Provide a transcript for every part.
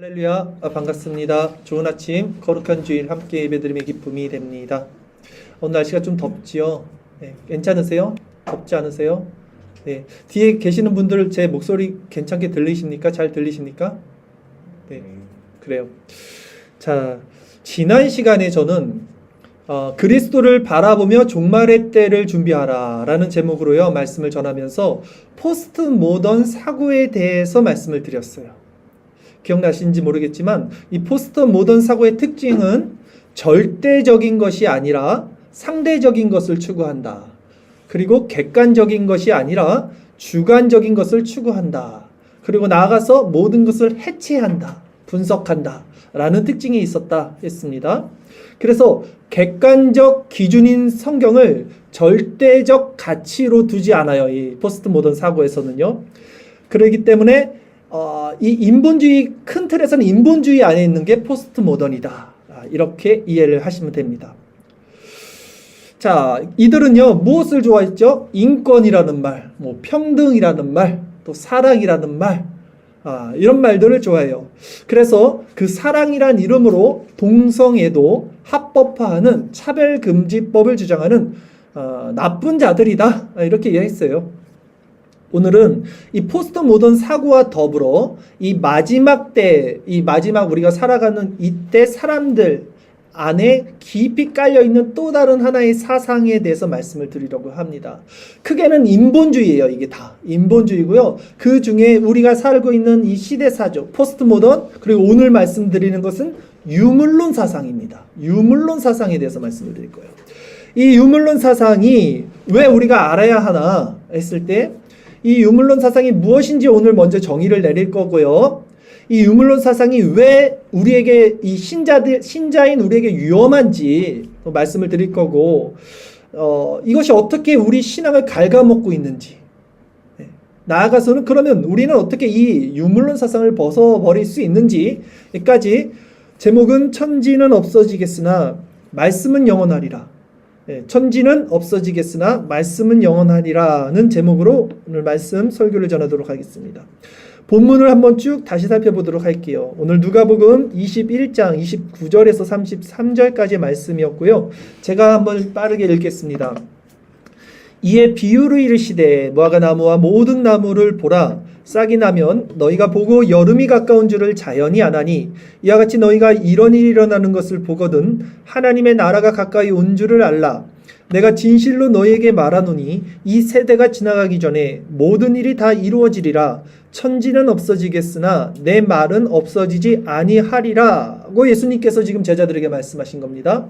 할렐루야, 반갑습니다. 좋은 아침, 거룩한 주일 함께 예배드림의 기쁨이 됩니다. 오늘 날씨가 좀 덥지요? 네, 괜찮으세요? 덥지 않으세요? 네, 뒤에 계시는 분들 제 목소리 괜찮게 들리십니까? 잘 들리십니까? 네, 그래요. 자, 지난 시간에 저는 그리스도를 바라보며 종말의 때를 준비하라 라는 제목으로요 말씀을 전하면서 포스트 모던 사고에 대해서 말씀을 드렸어요. 기억나시는지 모르겠지만 이 포스트 모던 사고의 특징은 절대적인 것이 아니라 상대적인 것을 추구한다. 그리고 객관적인 것이 아니라 주관적인 것을 추구한다. 그리고 나아가서 모든 것을 해체한다. 분석한다. 라는 특징이 있었다 했습니다. 그래서 객관적 기준인 성경을 절대적 가치로 두지 않아요. 이 포스트 모던 사고에서는요. 그렇기 때문에 이 인본주의, 큰 틀에서는 인본주의 안에 있는 게 포스트 모던이다. 이렇게 이해를 하시면 됩니다. 자, 이들은요, 무엇을 좋아했죠? 인권이라는 말, 평등이라는 말, 또 사랑이라는 말, 이런 말들을 좋아해요. 그래서 그 사랑이란 이름으로 동성애도 합법화하는 차별금지법을 주장하는 나쁜 자들이다. 이렇게 이해했어요. 오늘은 이 포스트 모던 사고와 더불어 이 마지막 때, 이 마지막 우리가 살아가는 이때 사람들 안에 깊이 깔려있는 또 다른 하나의 사상에 대해서 말씀을 드리려고 합니다. 크게는 인본주의예요. 이게 다 인본주의고요. 그 중에 우리가 살고 있는 이 시대사죠. 포스트 모던, 그리고 오늘 말씀드리는 것은 유물론 사상입니다. 유물론 사상에 대해서 말씀을 드릴 거예요. 이 유물론 사상이 왜 우리가 알아야 하나 했을 때 이 유물론 사상이 무엇인지 오늘 먼저 정의를 내릴 거고요. 이 유물론 사상이 왜 우리에게 이 신자인 우리에게 위험한지 말씀을 드릴 거고, 이것이 어떻게 우리 신앙을 갉아먹고 있는지, 나아가서는 그러면 우리는 어떻게 이 유물론 사상을 벗어버릴 수 있는지까지 제목은 천지는 없어지겠으나 말씀은 영원하리라. 천지는 없어지겠으나 말씀은 영원하리라는 제목으로 오늘 말씀 설교를 전하도록 하겠습니다. 본문을 한번 쭉 다시 살펴보도록 할게요. 오늘 누가복음 21장 29절에서 33절까지의 말씀이었고요. 제가 한번 빠르게 읽겠습니다. 이에 비유를 이르시되 무화과 나무와 모든 나무를 보라. 싹이 나면 너희가 보고 여름이 가까운 줄을 자연히 아나니 이와 같이 너희가 이런 일이 일어나는 것을 보거든 하나님의 나라가 가까이 온 줄을 알라. 내가 진실로 너희에게 말하노니 이 세대가 지나가기 전에 모든 일이 다 이루어지리라. 천지는 없어지겠으나 내 말은 없어지지 아니하리라고 예수님께서 지금 제자들에게 말씀하신 겁니다.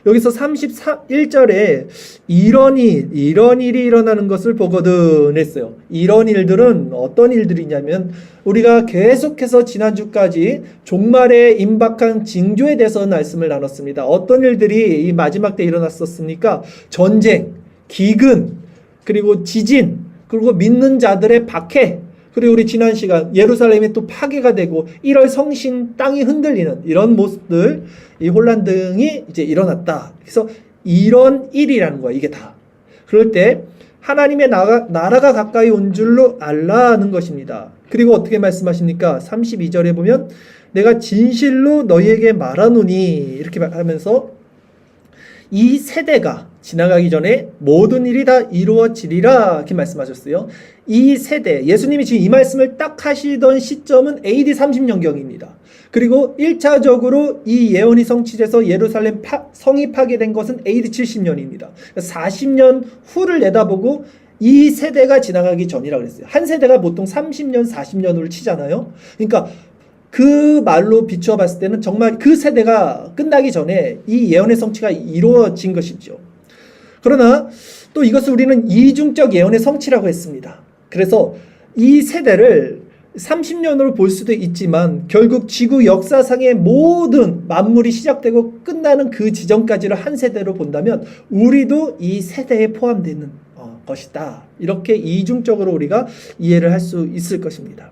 여기서 31절에 이런 일이 일어나는 것을 보거든 했어요. 이런 일들은 어떤 일들이냐면 우리가 계속해서 지난주까지 종말에 임박한 징조에 대해서 말씀을 나눴습니다. 어떤 일들이 이 마지막 때 일어났었습니까? 전쟁, 기근, 그리고 지진, 그리고 믿는 자들의 박해, 그리고 우리 지난 시간 예루살렘이 또 파괴가 되고 1월 성신 땅이 흔들리는 이런 모습들, 이 혼란 등이 이제 일어났다. 그래서 이런 일이라는 거야, 이게 다. 그럴 때 하나님의 나라가 가까이 온 줄로 알라는 것입니다. 그리고 어떻게 말씀하십니까? 32절에 보면 내가 진실로 너희에게 말하노니 이렇게 하면서 이 세대가 지나가기 전에 모든 일이 다 이루어지리라 이렇게 말씀하셨어요. 이 세대, 예수님이 지금 이 말씀을 딱 하시던 시점은 AD 30년경입니다. 그리고 1차적으로 이 예언이 성취돼서 예루살렘 성이 파괴된 것은 AD 70년입니다. 40년 후를 내다보고 이 세대가 지나가기 전이라고 그랬어요. 한 세대가 보통 30년, 40년으로 치잖아요. 그러니까 그 말로 비추어 봤을 때는 정말 그 세대가 끝나기 전에 이 예언의 성취가 이루어진 것이죠. 그러나 또 이것을 우리는 이중적 예언의 성취라고 했습니다. 그래서 이 세대를 30년으로 볼 수도 있지만 결국 지구 역사상의 모든 만물이 시작되고 끝나는 그 지점까지를 한 세대로 본다면 우리도 이 세대에 포함되는 것이다. 이렇게 이중적으로 우리가 이해를 할 수 있을 것입니다.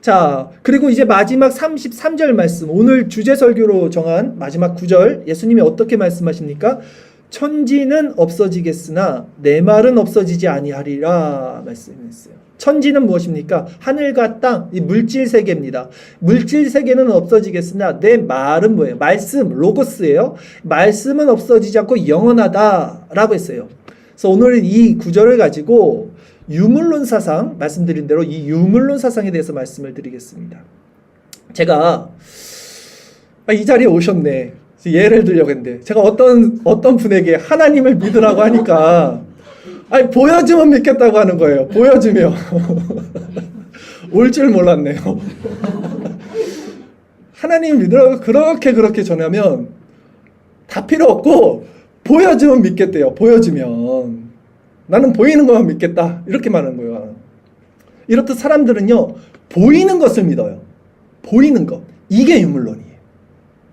자, 그리고 이제 마지막 33절 말씀, 오늘 주제 설교로 정한 마지막 9절, 예수님이 어떻게 말씀하십니까? 천지는 없어지겠으나 내 말은 없어지지 아니하리라 말씀했어요. 천지는 무엇입니까? 하늘과 땅, 이 물질 세계입니다. 물질 세계는 없어지겠으나 내 말은 뭐예요? 말씀, 로고스예요. 말씀은 없어지지 않고 영원하다라고 했어요. 그래서 오늘 이 구절을 가지고 유물론 사상, 말씀드린 대로 이 유물론 사상에 대해서 말씀을 드리겠습니다. 제가 이 자리에 오셨네. 예를 들려고 했는데 제가 어떤 분에게 하나님을 믿으라고 하니까 아니 보여주면 믿겠다고 하는 거예요. 보여주면 올 줄 몰랐네요. 하나님 믿으라고 그렇게 전하면 다 필요 없고 보여주면 믿겠대요. 보여주면 나는 보이는 것만 믿겠다 이렇게 말하는 거예요. 이렇듯 사람들은요 보이는 것을 믿어요. 보이는 것 이게 유물론이에요.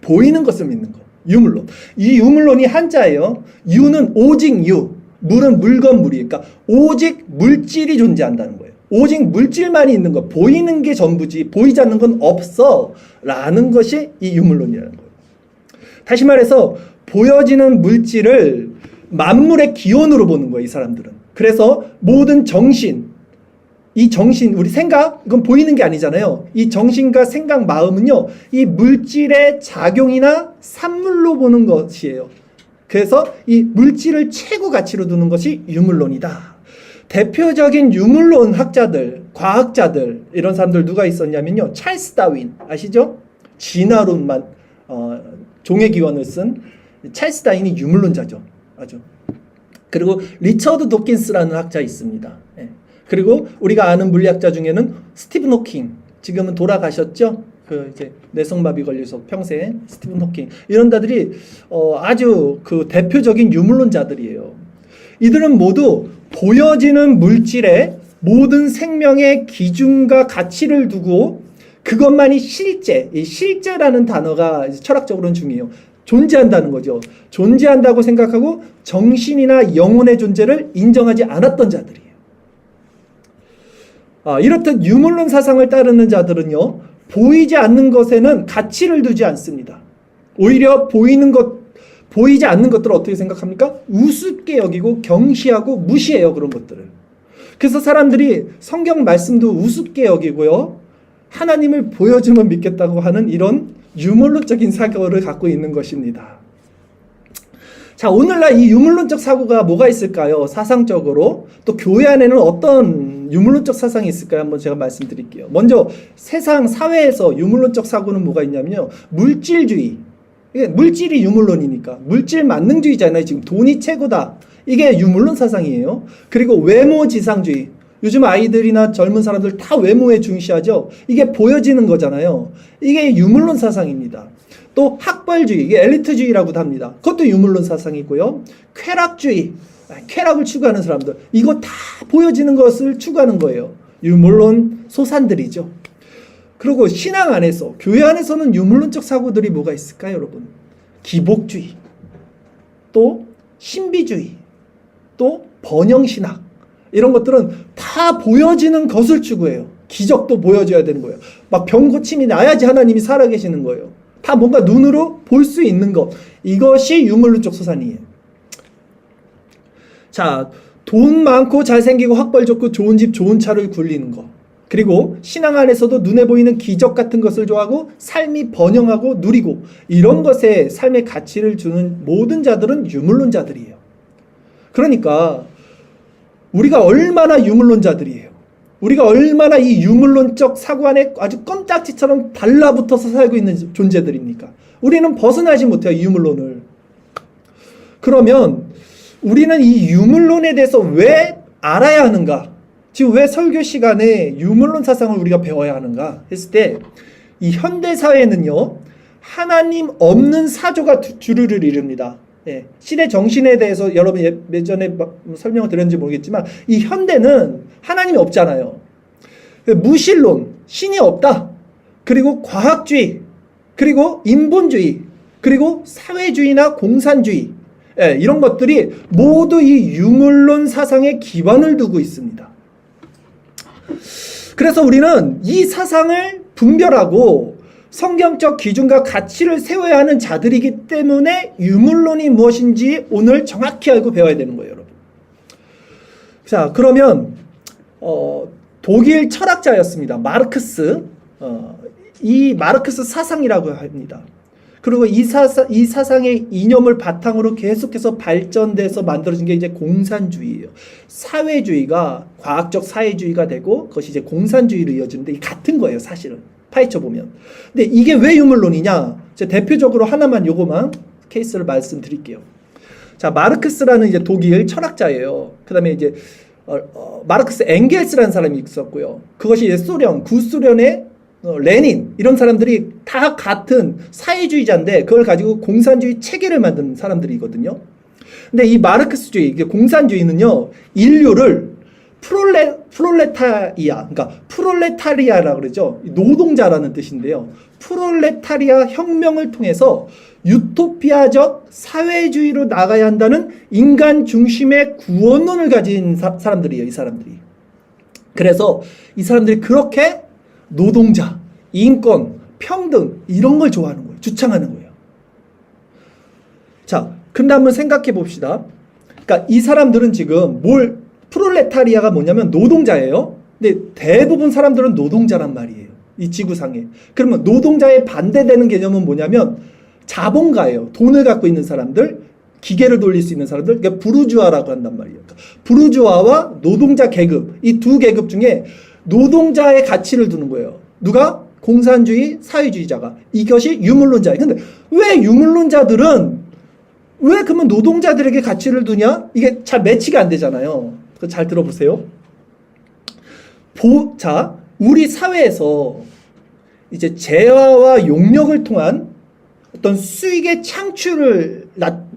보이는 것을 믿는 것 유물론. 이 유물론이 한자예요. 유는 오직 유, 물은 물건 물이. 그러니까 오직 물질이 존재한다는 거예요. 오직 물질만이 있는 것, 보이는 게 전부지 보이지 않는 건 없어 라는 것이 이 유물론이라는 거예요. 다시 말해서 보여지는 물질을 만물의 기원으로 보는 거예요. 이 사람들은. 그래서 모든 정신, 이 정신, 우리 생각, 이건 보이는 게 아니잖아요. 이 정신과 생각, 마음은요, 이 물질의 작용이나 산물로 보는 것이에요. 그래서 이 물질을 최고 가치로 두는 것이 유물론이다. 대표적인 유물론 학자들, 과학자들, 이런 사람들 누가 있었냐면요. 찰스 다윈, 아시죠? 진화론만, 종의 기원을 쓴 찰스 다윈이 유물론자죠. 아주. 그리고 리처드 도킨스라는 학자 있습니다. 예. 그리고 우리가 아는 물리학자 중에는 스티븐 호킹, 지금은 돌아가셨죠? 그 이제 뇌성마비 걸려서 평생 스티븐 호킹 이런 자들이 아주 그 대표적인 유물론자들이에요. 이들은 모두 보여지는 물질에 모든 생명의 기준과 가치를 두고 그것만이 실제, 이 실제라는 단어가 철학적으로는 중요해요. 존재한다는 거죠. 존재한다고 생각하고 정신이나 영혼의 존재를 인정하지 않았던 자들이에요. 이렇듯 유물론 사상을 따르는 자들은요, 보이지 않는 것에는 가치를 두지 않습니다. 오히려 보이지 않는 것들을 어떻게 생각합니까? 우습게 여기고 경시하고 무시해요, 그런 것들을. 그래서 사람들이 성경 말씀도 우습게 여기고요, 하나님을 보여주면 믿겠다고 하는 이런 유물론적인 사고를 갖고 있는 것입니다. 자, 오늘날 이 유물론적 사고가 뭐가 있을까요? 사상적으로. 또 교회 안에는 어떤 유물론적 사상이 있을까요? 한번 제가 말씀드릴게요. 먼저 세상 사회에서 유물론적 사고는 뭐가 있냐면요. 물질주의. 이게 물질이 유물론이니까. 물질 만능주의잖아요. 지금 돈이 최고다. 이게 유물론 사상이에요. 그리고 외모지상주의. 요즘 아이들이나 젊은 사람들 다 외모에 중시하죠. 이게 보여지는 거잖아요. 이게 유물론 사상입니다. 또 학벌주의, 이게 엘리트주의라고도 합니다. 그것도 유물론 사상이고요. 쾌락주의, 쾌락을 추구하는 사람들, 이거 다 보여지는 것을 추구하는 거예요. 유물론 소산들이죠. 그리고 신앙 안에서, 교회 안에서는 유물론적 사고들이 뭐가 있을까요, 여러분? 기복주의, 또 신비주의, 또 번영신학, 이런 것들은 다 보여지는 것을 추구해요. 기적도 보여줘야 되는 거예요. 막 병 고침이 나야지 하나님이 살아계시는 거예요. 다 뭔가 눈으로 볼 수 있는 것. 이것이 유물론적 소산이에요. 자, 돈 많고 잘생기고 학벌 좋고 좋은 집 좋은 차를 굴리는 것. 그리고 신앙 안에서도 눈에 보이는 기적 같은 것을 좋아하고 삶이 번영하고 누리고 이런 것에 삶의 가치를 주는 모든 자들은 유물론자들이에요. 그러니까 우리가 얼마나 유물론자들이에요. 우리가 얼마나 이 유물론적 사고 안에 아주 껌딱지처럼 달라붙어서 살고 있는 존재들입니까? 우리는 벗어나지 못해요, 이 유물론을. 그러면 우리는 이 유물론에 대해서 왜 알아야 하는가? 지금 왜 설교 시간에 유물론 사상을 우리가 배워야 하는가? 했을 때 이 현대사회는요, 하나님 없는 사조가 주류를 이룹니다. 예, 신의 정신에 대해서 여러분 예전에 설명을 드렸는지 모르겠지만 이 현대는 하나님이 없잖아요. 무신론, 신이 없다. 그리고 과학주의, 그리고 인본주의, 그리고 사회주의나 공산주의, 예, 이런 것들이 모두 이 유물론 사상에 기반을 두고 있습니다. 그래서 우리는 이 사상을 분별하고 성경적 기준과 가치를 세워야 하는 자들이기 때문에 유물론이 무엇인지 오늘 정확히 알고 배워야 되는 거예요, 여러분. 자, 그러면 독일 철학자였습니다. 마르크스. 이 마르크스 사상이라고 합니다. 그리고 이 사상의 이념을 바탕으로 계속해서 발전돼서 만들어진 게 이제 공산주의예요. 사회주의가 과학적 사회주의가 되고 그것이 이제 공산주의로 이어지는데 같은 거예요, 사실은. 파헤쳐 보면. 근데 이게 왜 유물론이냐? 제가 대표적으로 하나만 요거만 케이스를 말씀드릴게요. 자, 마르크스라는 이제 독일 철학자예요. 그다음에 이제 마르크스 엥겔스라는 사람이 있었고요. 그것이 이제 소련, 구소련의 레닌 이런 사람들이 다 같은 사회주의자인데 그걸 가지고 공산주의 체계를 만든 사람들이거든요. 근데 이 마르크스주의, 이게 공산주의는요, 인류를 프롤레타리아, 그러니까 프롤레타리아라고 그러죠. 노동자라는 뜻인데요. 프롤레타리아 혁명을 통해서 유토피아적 사회주의로 나가야 한다는 인간 중심의 구원론을 가진 사람들이에요, 이 사람들이. 그래서 이 사람들이 그렇게 노동자, 인권, 평등 이런 걸 좋아하는 거예요. 주창하는 거예요. 자, 근데 한번 생각해 봅시다. 그러니까 이 사람들은 지금 프롤레타리아가 뭐냐면 노동자예요. 근데 대부분 사람들은 노동자란 말이에요. 이 지구상에. 그러면 노동자에 반대되는 개념은 뭐냐면 자본가예요. 돈을 갖고 있는 사람들, 기계를 돌릴 수 있는 사람들, 그러니까 부르주아라고 한단 말이에요. 그러니까 부르주아와 노동자 계급, 이 두 계급 중에 노동자의 가치를 두는 거예요. 누가? 공산주의, 사회주의자가. 이것이 유물론자예요. 근데 왜 유물론자들은 왜 그러면 노동자들에게 가치를 두냐? 이게 잘 매치가 안 되잖아요. 잘 들어보세요. 자, 우리 사회에서 이제 재화와 용역을 통한 어떤 수익의 창출을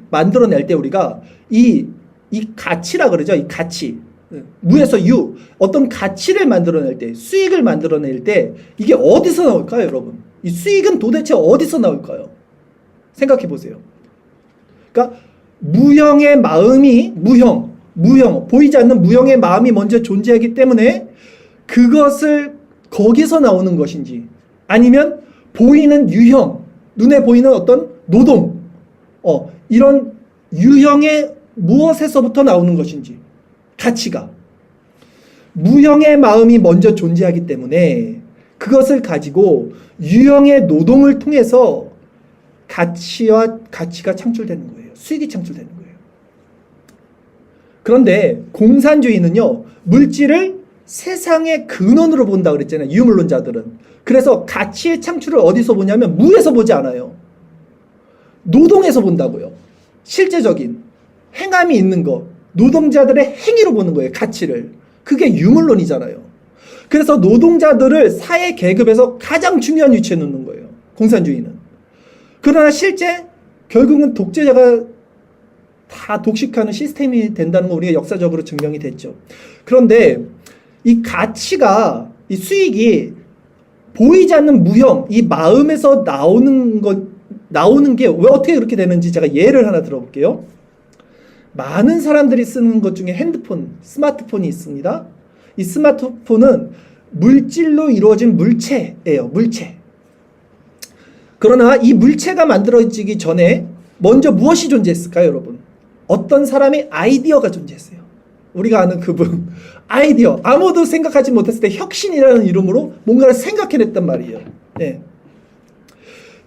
만들어낼 때 우리가 이 가치라 그러죠. 이 가치. 무에서 유. 어떤 가치를 만들어낼 때, 수익을 만들어낼 때 이게 어디서 나올까요, 여러분? 이 수익은 도대체 어디서 나올까요? 생각해 보세요. 그러니까 무형의 마음이 무형, 보이지 않는 무형의 마음이 먼저 존재하기 때문에 그것을 거기서 나오는 것인지 아니면 보이는 유형, 눈에 보이는 어떤 노동, 이런 유형의 무엇에서부터 나오는 것인지 가치가 무형의 마음이 먼저 존재하기 때문에 그것을 가지고 유형의 노동을 통해서 가치가 창출되는 거예요. 수익이 창출되는 거예요. 그런데 공산주의는요, 물질을 세상의 근원으로 본다 그랬잖아요. 유물론자들은. 그래서 가치의 창출을 어디서 보냐면 무에서 보지 않아요. 노동에서 본다고요. 실제적인 행함이 있는 것, 노동자들의 행위로 보는 거예요. 가치를. 그게 유물론이잖아요. 그래서 노동자들을 사회 계급에서 가장 중요한 위치에 놓는 거예요. 공산주의는. 그러나 실제 결국은 독재자가 다 독식하는 시스템이 된다는 거 우리가 역사적으로 증명이 됐죠. 그런데 이 가치가, 이 수익이 보이지 않는 무형, 이 마음에서 나오는 게 왜 어떻게 그렇게 되는지 제가 예를 하나 들어볼게요. 많은 사람들이 쓰는 것 중에 핸드폰, 스마트폰이 있습니다. 이 스마트폰은 물질로 이루어진 물체예요. 물체. 그러나 이 물체가 만들어지기 전에 먼저 무엇이 존재했을까요, 여러분? 어떤 사람의 아이디어가 존재했어요. 우리가 아는 그분. 아이디어. 아무도 생각하지 못했을 때 혁신이라는 이름으로 뭔가를 생각해냈단 말이에요. 네.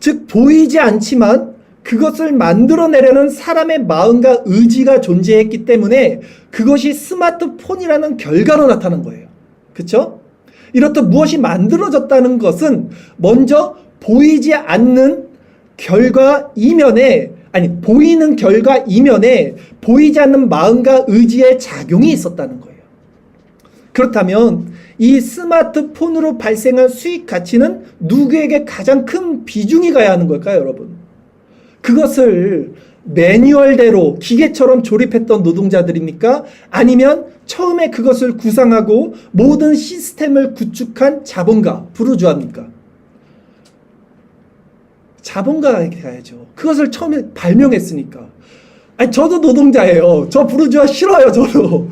즉 보이지 않지만 그것을 만들어내려는 사람의 마음과 의지가 존재했기 때문에 그것이 스마트폰이라는 결과로 나타난 거예요. 그렇죠? 이렇듯 무엇이 만들어졌다는 것은 먼저 보이지 않는 결과 이면에, 아니 보이는 결과 이면에 보이지 않는 마음과 의지의 작용이 있었다는 거예요. 그렇다면 이 스마트폰으로 발생한 수익 가치는 누구에게 가장 큰 비중이 가야 하는 걸까요, 여러분? 그것을 매뉴얼대로 기계처럼 조립했던 노동자들입니까? 아니면 처음에 그것을 구상하고 모든 시스템을 구축한 자본가, 부르주아입니까? 자본가에게 가야죠. 그것을 처음에 발명했으니까. 아니, 저도 노동자예요. 저 부르주아 싫어요, 저도.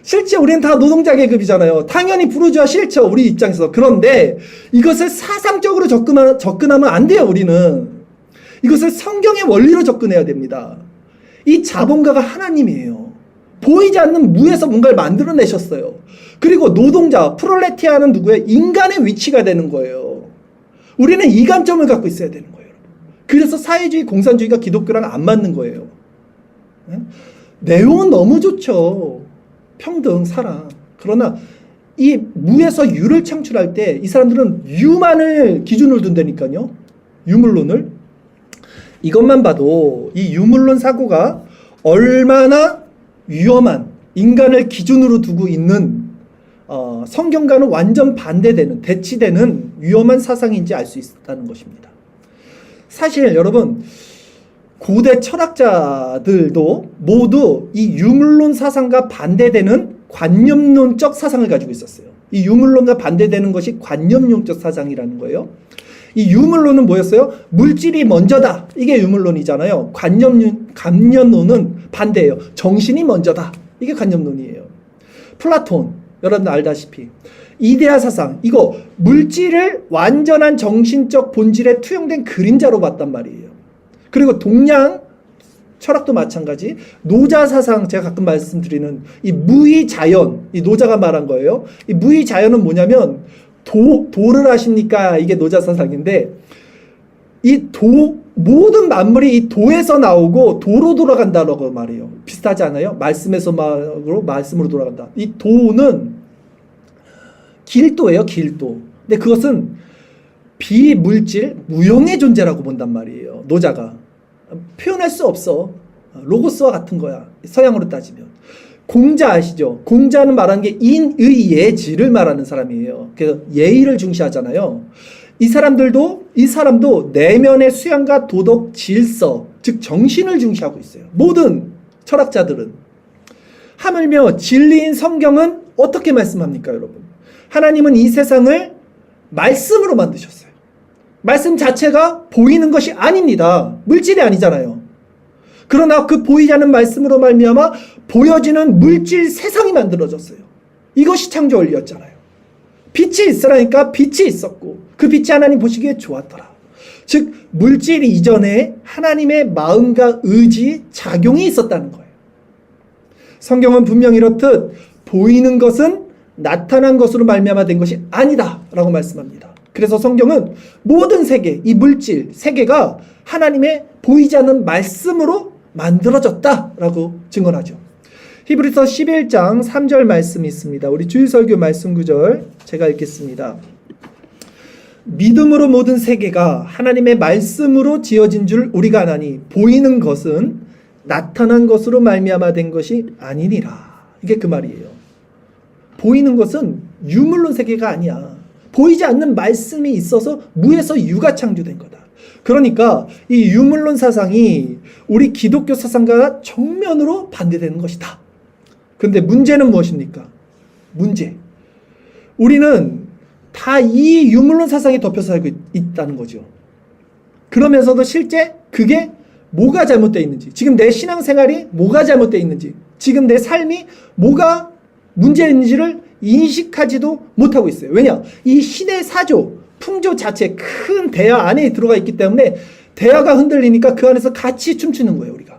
실제 우리는 다 노동자 계급이잖아요. 당연히 부르주아 싫죠, 우리 입장에서. 그런데 이것을 사상적으로 접근하면 안 돼요, 우리는. 이것을 성경의 원리로 접근해야 됩니다. 이 자본가가 하나님이에요. 보이지 않는 무에서 뭔가를 만들어내셨어요. 그리고 노동자, 프롤레티아는 누구예요? 인간의 위치가 되는 거예요. 우리는 이 관점을 갖고 있어야 되는 거예요. 그래서 사회주의, 공산주의가 기독교랑 안 맞는 거예요. 내용은 너무 좋죠. 평등, 사랑. 그러나 이 무에서 유를 창출할 때 이 사람들은 유만을 기준으로 둔다니까요. 유물론을. 이것만 봐도 이 유물론 사고가 얼마나 위험한, 인간을 기준으로 두고 있는 성경과는 완전 반대되는, 대치되는 위험한 사상인지 알 수 있다는 것입니다. 사실 여러분, 고대 철학자들도 모두 이 유물론 사상과 반대되는 관념론적 사상을 가지고 있었어요. 이 유물론과 반대되는 것이 관념론적 사상이라는 거예요. 이 유물론은 뭐였어요? 물질이 먼저다. 이게 유물론이잖아요. 관념론은 반대예요. 정신이 먼저다. 이게 관념론이에요. 플라톤, 여러분 알다시피 이데아 사상, 이거 물질을 완전한 정신적 본질에 투영된 그림자로 봤단 말이에요. 그리고 동양 철학도 마찬가지. 노자 사상, 제가 가끔 말씀드리는 이 무의자연, 이 노자가 말한 거예요. 이 무의자연은 뭐냐면 도를 아십니까? 이게 노자 사상인데, 이 모든 만물이 이 도에서 나오고 도로 돌아간다라고 말해요. 비슷하지 않아요? 말씀으로 돌아간다. 이 도는 길도예요, 길도. 근데 그것은 비물질, 무형의 존재라고 본단 말이에요. 노자가. 표현할 수 없어. 로고스와 같은 거야. 서양으로 따지면. 공자 아시죠? 공자는 말하는 게 인의 예지를 말하는 사람이에요. 그래서 예의를 중시하잖아요. 이 사람도 내면의 수양과 도덕 질서, 즉 정신을 중시하고 있어요. 모든 철학자들은. 하물며 진리인 성경은 어떻게 말씀합니까, 여러분? 하나님은 이 세상을 말씀으로 만드셨어요. 말씀 자체가 보이는 것이 아닙니다. 물질이 아니잖아요. 그러나 그 보이지 않는 말씀으로 말미암아 보여지는 물질 세상이 만들어졌어요. 이것이 창조 원리였잖아요. 빛이 있으라니까 빛이 있었고 그 빛이 하나님 보시기에 좋았더라. 즉 물질 이전에 하나님의 마음과 의지, 작용이 있었다는 거예요. 성경은 분명히 이렇듯 보이는 것은 나타난 것으로 말미암아 된 것이 아니다 라고 말씀합니다. 그래서 성경은 모든 세계, 이 물질 세계가 하나님의 보이지 않는 말씀으로 만들어졌다 라고 증언하죠. 히브리서 11장 3절 말씀이 있습니다. 우리 주일설교 말씀 구절 제가 읽겠습니다. 믿음으로 모든 세계가 하나님의 말씀으로 지어진 줄 우리가 아나니 보이는 것은 나타난 것으로 말미암아 된 것이 아니니라. 이게 그 말이에요. 보이는 것은 유물론 세계가 아니야. 보이지 않는 말씀이 있어서 무에서 유가 창조된 거다. 그러니까 이 유물론 사상이 우리 기독교 사상과 정면으로 반대되는 것이다. 그런데 문제는 무엇입니까? 문제. 우리는 다 이 유물론 사상에 덮여서 살고 있다는 거죠. 그러면서도 실제 그게 뭐가 잘못되어 있는지, 지금 내 신앙생활이 뭐가 잘못되어 있는지, 지금 내 삶이 뭐가 문제인지를 인식하지도 못하고 있어요. 왜냐? 이 신의 사조, 풍조 자체 큰 대야 안에 들어가 있기 때문에 대야가 흔들리니까 그 안에서 같이 춤추는 거예요, 우리가.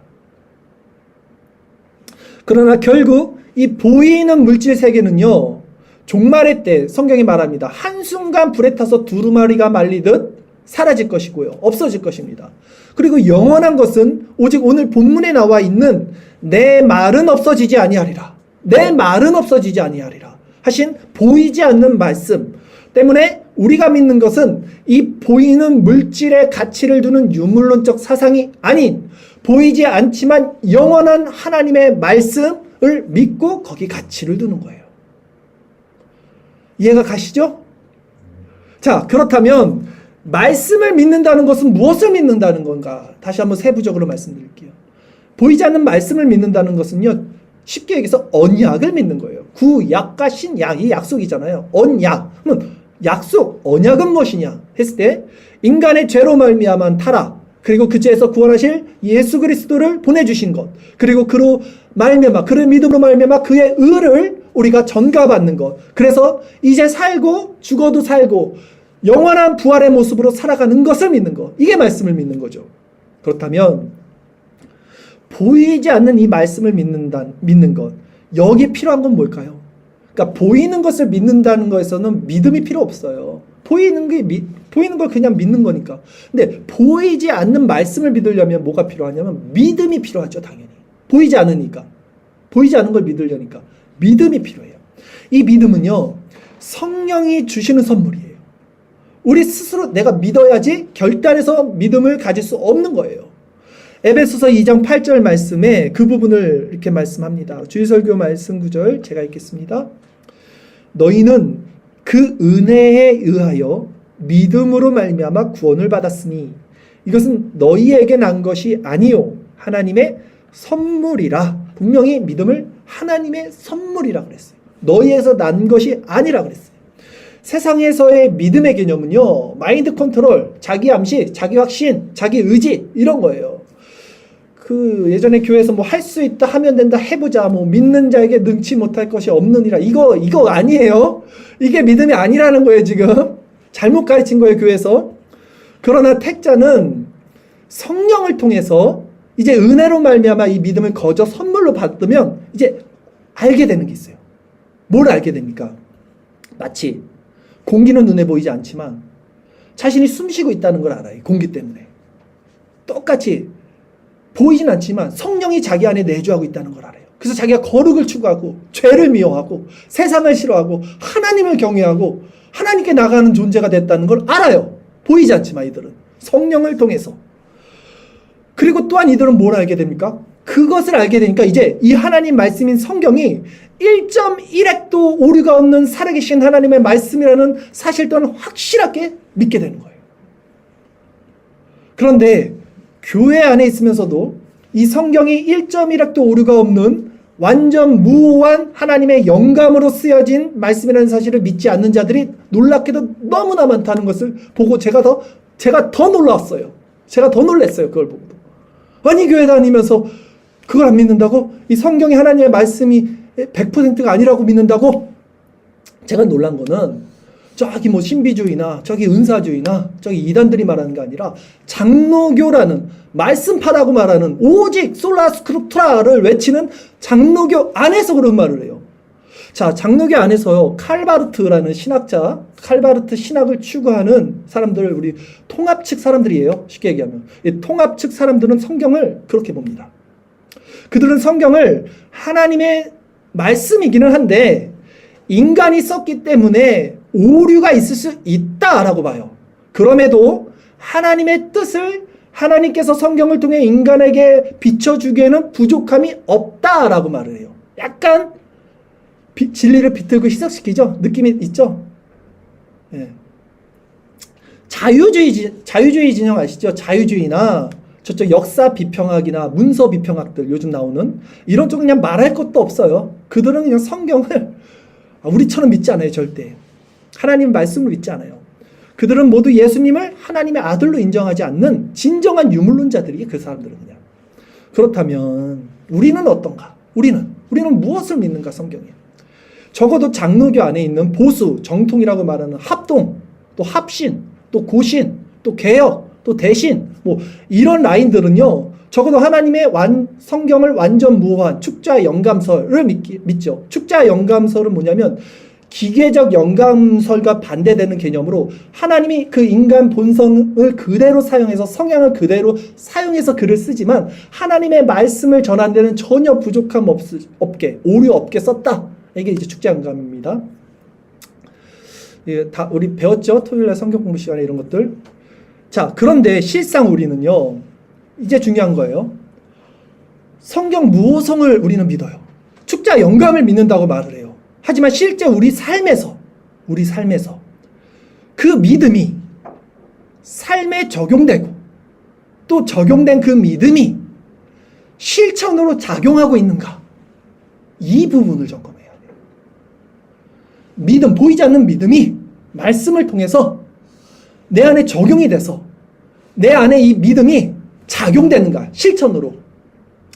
그러나 결국 이 보이는 물질 세계는요, 종말의 때 성경이 말합니다. 한순간 불에 타서 두루마리가 말리듯 사라질 것이고요. 없어질 것입니다. 그리고 영원한 것은 오직 오늘 본문에 나와 있는 내 말은 없어지지 아니하리라. 내 말은 없어지지 아니하리라. 하신 보이지 않는 말씀 때문에 우리가 믿는 것은 이 보이는 물질의 가치를 두는 유물론적 사상이 아닌 보이지 않지만 영원한 하나님의 말씀을 믿고 거기 가치를 두는 거예요. 이해가 가시죠? 자, 그렇다면 말씀을 믿는다는 것은 무엇을 믿는다는 건가? 다시 한번 세부적으로 말씀드릴게요. 보이지 않는 말씀을 믿는다는 것은요, 쉽게 얘기해서 언약을 믿는 거예요. 구약과 신약, 이 약속이잖아요. 언약. 그러면 약속, 언약은 무엇이냐 했을 때 인간의 죄로 말미암은 타락, 그리고 그 죄에서 구원하실 예수 그리스도를 보내주신 것, 그리고 그로 말미암아, 그를 믿음으로 말미암아 그의 의를 우리가 전가받는 것, 그래서 이제 살고 죽어도 살고 영원한 부활의 모습으로 살아가는 것을 믿는 것, 이게 말씀을 믿는 거죠. 그렇다면 보이지 않는 이 말씀을 믿는 것, 여기에 필요한 건 뭘까요? 그러니까 보이는 것을 믿는다는 거에서는 믿음이 필요 없어요. 보이는 걸 그냥 믿는 거니까. 근데 보이지 않는 말씀을 믿으려면 뭐가 필요하냐면 믿음이 필요하죠, 당연히. 보이지 않으니까. 보이지 않은 걸 믿으려니까 믿음이 필요해요. 이 믿음은요, 성령이 주시는 선물이에요. 우리 스스로 내가 믿어야지 결단해서 믿음을 가질 수 없는 거예요. 에베소서 2장 8절 말씀에 그 부분을 이렇게 말씀합니다. 주일설교 말씀 구절 제가 읽겠습니다. 너희는 그 은혜에 의하여 믿음으로 말미암아 구원을 받았으니 이것은 너희에게 난 것이 아니요 하나님의 선물이라. 분명히 믿음을 하나님의 선물이라 그랬어요. 너희에서 난 것이 아니라 그랬어요. 세상에서의 믿음의 개념은요, 마인드 컨트롤, 자기 암시, 자기 확신, 자기 의지 이런 거예요. 그 예전에 교회에서 뭐 할 수 있다, 하면 된다, 해보자, 뭐 믿는 자에게 능치 못할 것이 없느니라, 이거 아니에요. 이게 믿음이 아니라는 거예요. 지금 잘못 가르친 거예요, 교회에서. 그러나 택자는 성령을 통해서 이제 은혜로 말미암아 이 믿음을 거저 선물로 받으면 이제 알게 되는 게 있어요. 뭘 알게 됩니까? 마치 공기는 눈에 보이지 않지만 자신이 숨쉬고 있다는 걸 알아요. 공기 때문에. 똑같이 보이진 않지만 성령이 자기 안에 내주하고 있다는 걸 알아요. 그래서 자기가 거룩을 추구하고 죄를 미워하고 세상을 싫어하고 하나님을 경외하고 하나님께 나가는 존재가 됐다는 걸 알아요. 보이지 않지만 이들은 성령을 통해서. 그리고 또한 이들은 뭘 알게 됩니까? 그것을 알게 되니까 이제 이 하나님 말씀인 성경이 1.1핵도 오류가 없는 살아계신 하나님의 말씀이라는 사실 또한 확실하게 믿게 되는 거예요. 그런데 교회 안에 있으면서도 이 성경이 1.1핵도 오류가 없는 완전 무오한 하나님의 영감으로 쓰여진 말씀이라는 사실을 믿지 않는 자들이 놀랍게도 너무나 많다는 것을 보고 제가 더 놀랐어요. 제가 더 놀랐어요. 그걸 보고. 아니, 교회 다니면서 그걸 안 믿는다고? 이 성경이 하나님의 말씀이 100%가 아니라고 믿는다고? 제가 놀란 거는 저기 뭐 신비주의나 저기 은사주의나 저기 이단들이 말하는 게 아니라 장로교라는 말씀파라고 말하는 오직 솔라스크립투라를 외치는 장로교 안에서 그런 말을 해요. 자, 장로교 안에서요, 칼바르트라는 신학자, 칼바르트 신학을 추구하는 사람들, 우리 통합 측 사람들이에요. 쉽게 얘기하면. 이 통합 측 사람들은 성경을 그렇게 봅니다. 그들은 성경을 하나님의 말씀이기는 한데 인간이 썼기 때문에 오류가 있을 수 있다라고 봐요. 그럼에도 하나님의 뜻을 하나님께서 성경을 통해 인간에게 비춰주기에는 부족함이 없다라고 말을 해요. 약간 진리를 비틀고 희석시키죠? 느낌이 있죠? 예. 자유주의 진영 아시죠? 자유주의나 저쪽 역사 비평학이나 문서 비평학들 요즘 나오는 이런 쪽은 그냥 말할 것도 없어요. 그들은 그냥 성경을 우리처럼 믿지 않아요. 절대. 하나님 말씀을 믿지 않아요. 그들은 모두 예수님을 하나님의 아들로 인정하지 않는 진정한 유물론자들이 그 사람들은 그냥. 그렇다면 우리는 어떤가? 우리는 무엇을 믿는가? 성경에. 적어도 장로교 안에 있는 보수, 정통이라고 말하는 합동, 또 합신, 또 고신, 또 개혁, 또 대신 뭐 이런 라인들은요, 적어도 하나님의 성경을 완전 무호한 축자 영감설을 믿죠. 축자 영감설은 뭐냐면 기계적 영감설과 반대되는 개념으로 하나님이 그 인간 본성을 그대로 사용해서 성향을 그대로 사용해서 글을 쓰지만 하나님의 말씀을 전하는 데는 전혀 부족함 없게, 오류 없게 썼다. 이게 이제 축자 영감입니다. 다 우리 배웠죠? 토요일날 성경 공부 시간에 이런 것들. 자, 그런데 실상 우리는요, 이제 중요한 거예요. 성경 무호성을 우리는 믿어요. 축자 영감을 믿는다고 말을 해요. 하지만 실제 우리 삶에서 그 믿음이 삶에 적용되고 또 적용된 그 믿음이 실천으로 작용하고 있는가? 이 부분을 점검해야 돼요. 믿음, 보이지 않는 믿음이 말씀을 통해서 내 안에 적용이 돼서 내 안에 이 믿음이 작용되는가? 실천으로.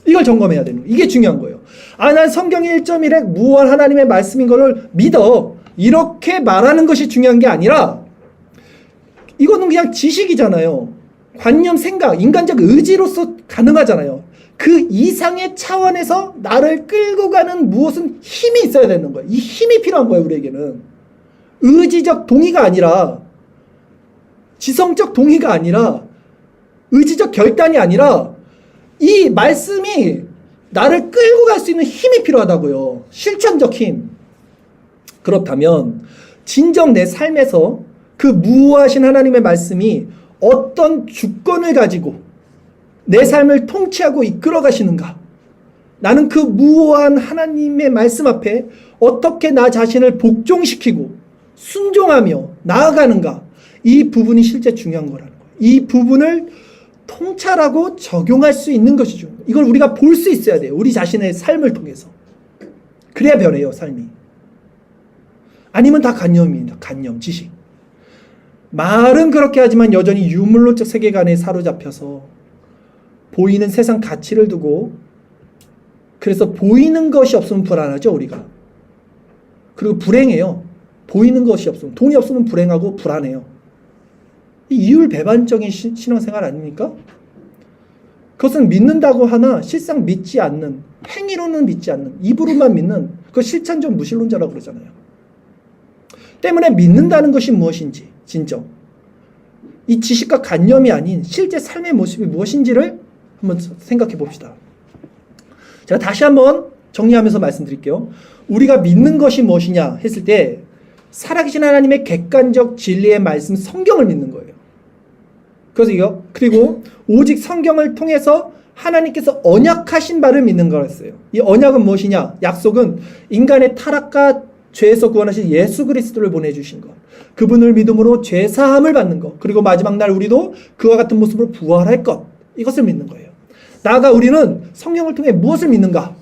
이걸 점검해야 되는 거예요. 이게 중요한 거예요. 난 성경이 1.1핵 무한 하나님의 말씀인 거를 믿어. 이렇게 말하는 것이 중요한 게 아니라 이거는 그냥 지식이잖아요. 관념, 생각, 인간적 의지로서 가능하잖아요. 그 이상의 차원에서 나를 끌고 가는 무엇은 힘이 있어야 되는 거예요. 이 힘이 필요한 거예요, 우리에게는. 의지적 동의가 아니라, 지성적 동의가 아니라, 의지적 결단이 아니라, 이 말씀이 나를 끌고 갈 수 있는 힘이 필요하다고요. 실천적 힘. 그렇다면 진정 내 삶에서 그 무호하신 하나님의 말씀이 어떤 주권을 가지고 내 삶을 통치하고 이끌어 가시는가? 나는 그 무호한 하나님의 말씀 앞에 어떻게 나 자신을 복종시키고 순종하며 나아가는가? 이 부분이 실제 중요한 거라는 거예요. 이 부분을 통찰하고 적용할 수 있는 것이죠. 이걸 우리가 볼 수 있어야 돼요. 우리 자신의 삶을 통해서. 그래야 변해요, 삶이. 아니면 다 관념입니다. 관념, 지식. 말은 그렇게 하지만 여전히 유물론적 세계관에 사로잡혀서 보이는 세상 가치를 두고, 그래서 보이는 것이 없으면 불안하죠, 우리가. 그리고 불행해요. 보이는 것이 없으면. 돈이 없으면 불행하고 불안해요. 이율배반적인 신앙생활 아닙니까? 그것은 믿는다고 하나 실상 믿지 않는, 행위로는 믿지 않는, 입으로만 믿는 그 실천적 무신론자라고 그러잖아요. 때문에 믿는다는 것이 무엇인지, 진정 이 지식과 관념이 아닌 실제 삶의 모습이 무엇인지를 한번 생각해 봅시다. 제가 다시 한번 정리하면서 말씀드릴게요. 우리가 믿는 것이 무엇이냐 했을 때 살아계신 하나님의 객관적 진리의 말씀 성경을 믿는 거예요. 그리고 오직 성경을 통해서 하나님께서 언약하신 바를 믿는 거였어요. 이 언약은 무엇이냐? 약속은 인간의 타락과 죄에서 구원하신 예수 그리스도를 보내주신 것, 그분을 믿음으로 죄사함을 받는 것, 그리고 마지막 날 우리도 그와 같은 모습으로 부활할 것, 이것을 믿는 거예요. 나아가 우리는 성경을 통해 무엇을 믿는가?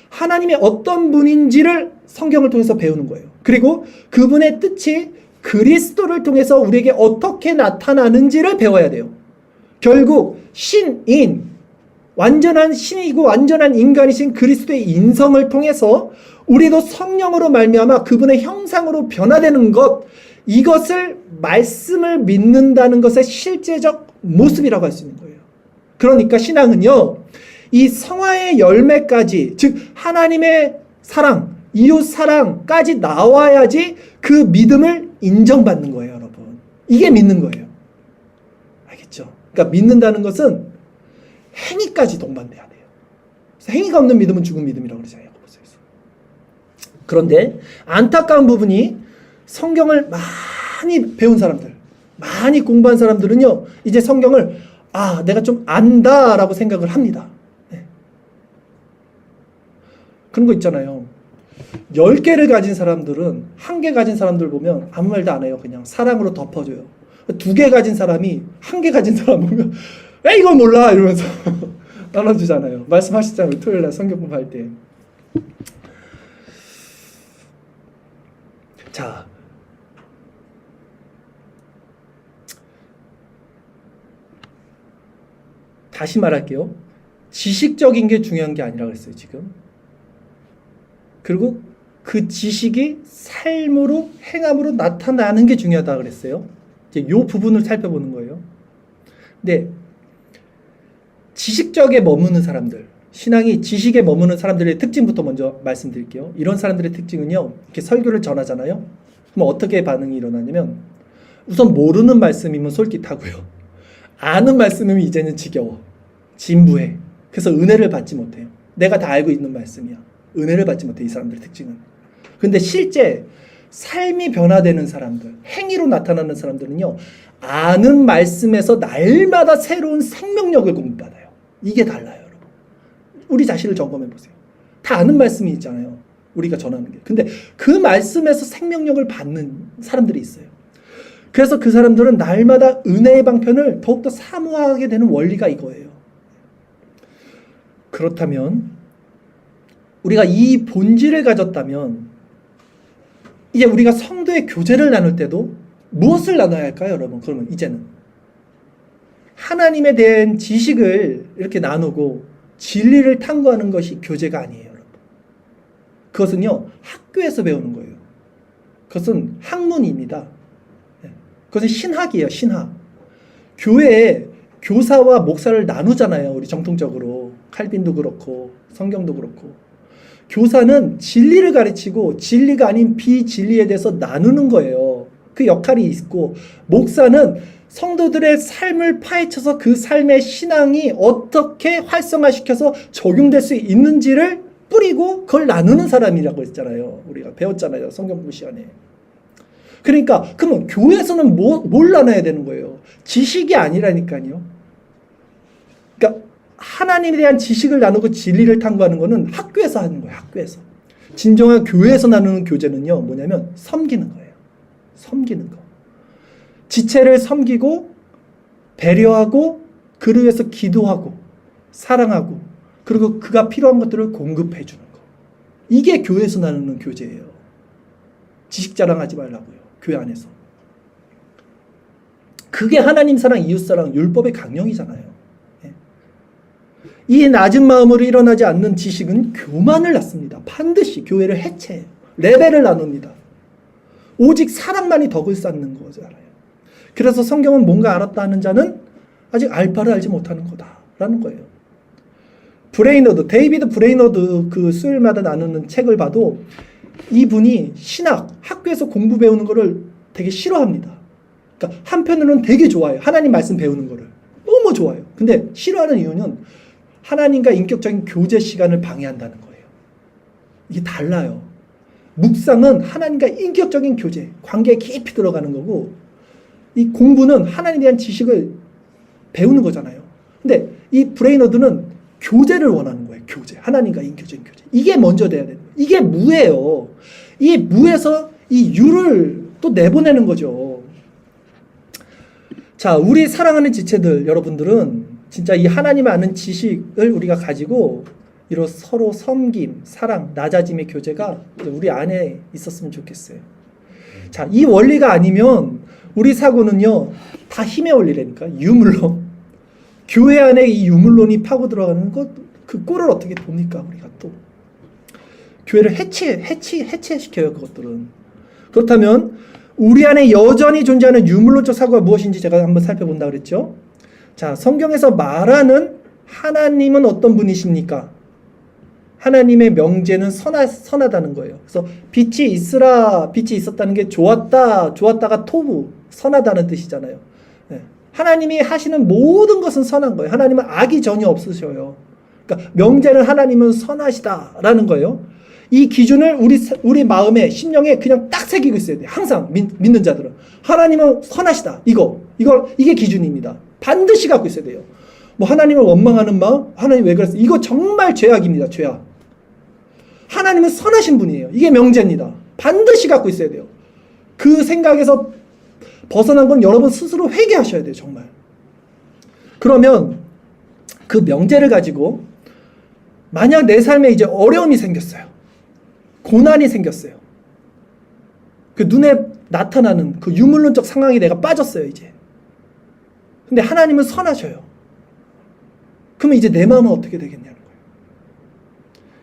하나님의 어떤 분인지를 성경을 통해서 배우는 거예요. 그리고 그분의 뜻이 그리스도를 통해서 우리에게 어떻게 나타나는지를 배워야 돼요. 결국 신인, 완전한 신이고 완전한 인간이신 그리스도의 인성을 통해서 우리도 성령으로 말미암아 그분의 형상으로 변화되는 것, 이것을 말씀을 믿는다는 것의 실제적 모습이라고 할 수 있는 거예요. 그러니까 신앙은요, 이 성화의 열매까지, 즉 하나님의 사랑, 이웃 사랑까지 나와야지 그 믿음을 인정받는 거예요, 여러분. 이게 믿는 거예요. 알겠죠? 그러니까 믿는다는 것은 행위까지 동반돼야 돼요. 그래서 행위가 없는 믿음은 죽은 믿음이라고 그러잖아요. 그런데 안타까운 부분이 성경을 많이 배운 사람들, 많이 공부한 사람들은요, 이제 성경을 내가 좀 안다라고 생각을 합니다. 네. 그런 거 있잖아요. 10개를 가진 사람들은 1개 가진 사람들 보면 아무 말도 안 해요. 그냥 사랑으로 덮어줘요. 2개 가진 사람이 1개 가진 사람 보면 왜 이걸 몰라 이러면서 나눠주잖아요. 말씀하시잖아요. 토요일날 성경 공부할 때. 자, 다시 말할게요. 지식적인 게 중요한 게 아니라 그랬어요, 지금. 그리고 그 지식이 삶으로, 행함으로 나타나는 게 중요하다 그랬어요. 이제 이 부분을 살펴보는 거예요. 근데 지식적에 머무는 사람들, 신앙이 지식에 머무는 사람들의 특징부터 먼저 말씀드릴게요. 이런 사람들의 특징은요, 이렇게 설교를 전하잖아요. 그럼 어떻게 반응이 일어나냐면, 우선 모르는 말씀이면 솔깃하고요. 아는 말씀이면 이제는 지겨워. 진부해. 그래서 은혜를 받지 못해요. 내가 다 알고 있는 말씀이야. 은혜를 받지 못해, 이 사람들의 특징은. 근데 실제 삶이 변화되는 사람들, 행위로 나타나는 사람들은요, 아는 말씀에서 날마다 새로운 생명력을 공급받아요. 이게 달라요, 여러분. 우리 자신을 점검해 보세요. 다 아는 말씀이 있잖아요, 우리가 전하는 게. 근데 그 말씀에서 생명력을 받는 사람들이 있어요. 그래서 그 사람들은 날마다 은혜의 방편을 더욱더 사모하게 되는 원리가 이거예요. 그렇다면 우리가 이 본질을 가졌다면 이제 우리가 성도의 교제를 나눌 때도 무엇을 나눠야 할까요, 여러분? 그러면 이제는 하나님에 대한 지식을 이렇게 나누고 진리를 탐구하는 것이 교제가 아니에요, 여러분. 그것은요, 학교에서 배우는 거예요. 그것은 학문입니다. 그것은 신학이에요, 신학. 교회에 교사와 목사를 나누잖아요. 우리 정통적으로. 칼빈도 그렇고 성경도 그렇고. 교사는 진리를 가르치고 진리가 아닌 비진리에 대해서 나누는 거예요. 그 역할이 있고, 목사는 성도들의 삶을 파헤쳐서 그 삶의 신앙이 어떻게 활성화시켜서 적용될 수 있는지를 뿌리고 그걸 나누는 사람이라고 했잖아요. 우리가 배웠잖아요. 성경 공부 시간에. 그러니까 그러면 교회에서는 뭘 나눠야 되는 거예요? 지식이 아니라니까요. 그러니까 하나님에 대한 지식을 나누고 진리를 탐구하는 거는 학교에서 하는 거예요. 학교에서. 진정한 교회에서 나누는 교제는요, 뭐냐면 섬기는 거예요. 섬기는 거. 지체를 섬기고 배려하고 그를 위해서 기도하고 사랑하고 그리고 그가 필요한 것들을 공급해 주는 거. 이게 교회에서 나누는 교제예요. 지식 자랑하지 말라고요. 교회 안에서. 그게 하나님 사랑, 이웃 사랑, 율법의 강령이잖아요. 이 낮은 마음으로 일어나지 않는 지식은 교만을 낳습니다. 반드시 교회를 해체해요. 레벨을 나눕니다. 오직 사랑만이 덕을 쌓는 거잖아요. 그래서 성경은 뭔가 알았다 하는 자는 아직 알바를 알지 못하는 거다라는 거예요. 브레이너드, 데이비드 브레이너드 그 수요일마다 나누는 책을 봐도 이분이 신학, 학교에서 공부 배우는 거를 되게 싫어합니다. 그러니까 한편으로는 되게 좋아해요. 하나님 말씀 배우는 거를. 너무 좋아요. 근데 싫어하는 이유는 하나님과 인격적인 교제 시간을 방해한다는 거예요. 이게 달라요. 묵상은 하나님과 인격적인 교제, 관계에 깊이 들어가는 거고, 이 공부는 하나님에 대한 지식을 배우는 거잖아요. 근데 이 브레이너드는 교제를 원하는 거예요. 교제. 하나님과 인격적인 교제. 이게 먼저 돼야 돼요. 이게 무예요. 이 무에서 이 유를 또 내보내는 거죠. 자, 우리 사랑하는 지체들 여러분들은 진짜 이 하나님 아는 지식을 우리가 가지고 이런 서로 섬김, 사랑, 낮아짐의 교제가 우리 안에 있었으면 좋겠어요. 자, 이 원리가 아니면 우리 사고는요, 다 힘의 원리라니까. 유물론. 교회 안에 이 유물론이 파고 들어가는 것, 그 꼴을 어떻게 봅니까? 우리가 또. 교회를 해체시켜요, 그것들은. 그렇다면, 우리 안에 여전히 존재하는 유물론적 사고가 무엇인지 제가 한번 살펴본다 그랬죠? 자, 성경에서 말하는 하나님은 어떤 분이십니까? 하나님의 명제는 선하다는 거예요. 그래서 빛이 있었다는 게 좋았다가 토부, 선하다는 뜻이잖아요. 네. 하나님이 하시는 모든 것은 선한 거예요. 하나님은 악이 전혀 없으셔요. 그러니까 명제는 하나님은 선하시다라는 거예요. 이 기준을 우리 마음에, 심령에 그냥 딱 새기고 있어야 돼요. 항상 믿는 자들은. 하나님은 선하시다. 이게 기준입니다. 반드시 갖고 있어야 돼요. 뭐 하나님을 원망하는 마음, 하나님 왜 그랬어요? 이거 정말 죄악입니다. 죄악. 하나님은 선하신 분이에요. 이게 명제입니다. 반드시 갖고 있어야 돼요. 그 생각에서 벗어난 건 여러분 스스로 회개하셔야 돼요. 정말. 그러면 그 명제를 가지고 만약 내 삶에 이제 어려움이 생겼어요. 고난이 생겼어요. 그 눈에 나타나는 그 유물론적 상황에 내가 빠졌어요. 이제. 근데 하나님은 선하셔요. 그러면 이제 내 마음은 어떻게 되겠냐는 거예요.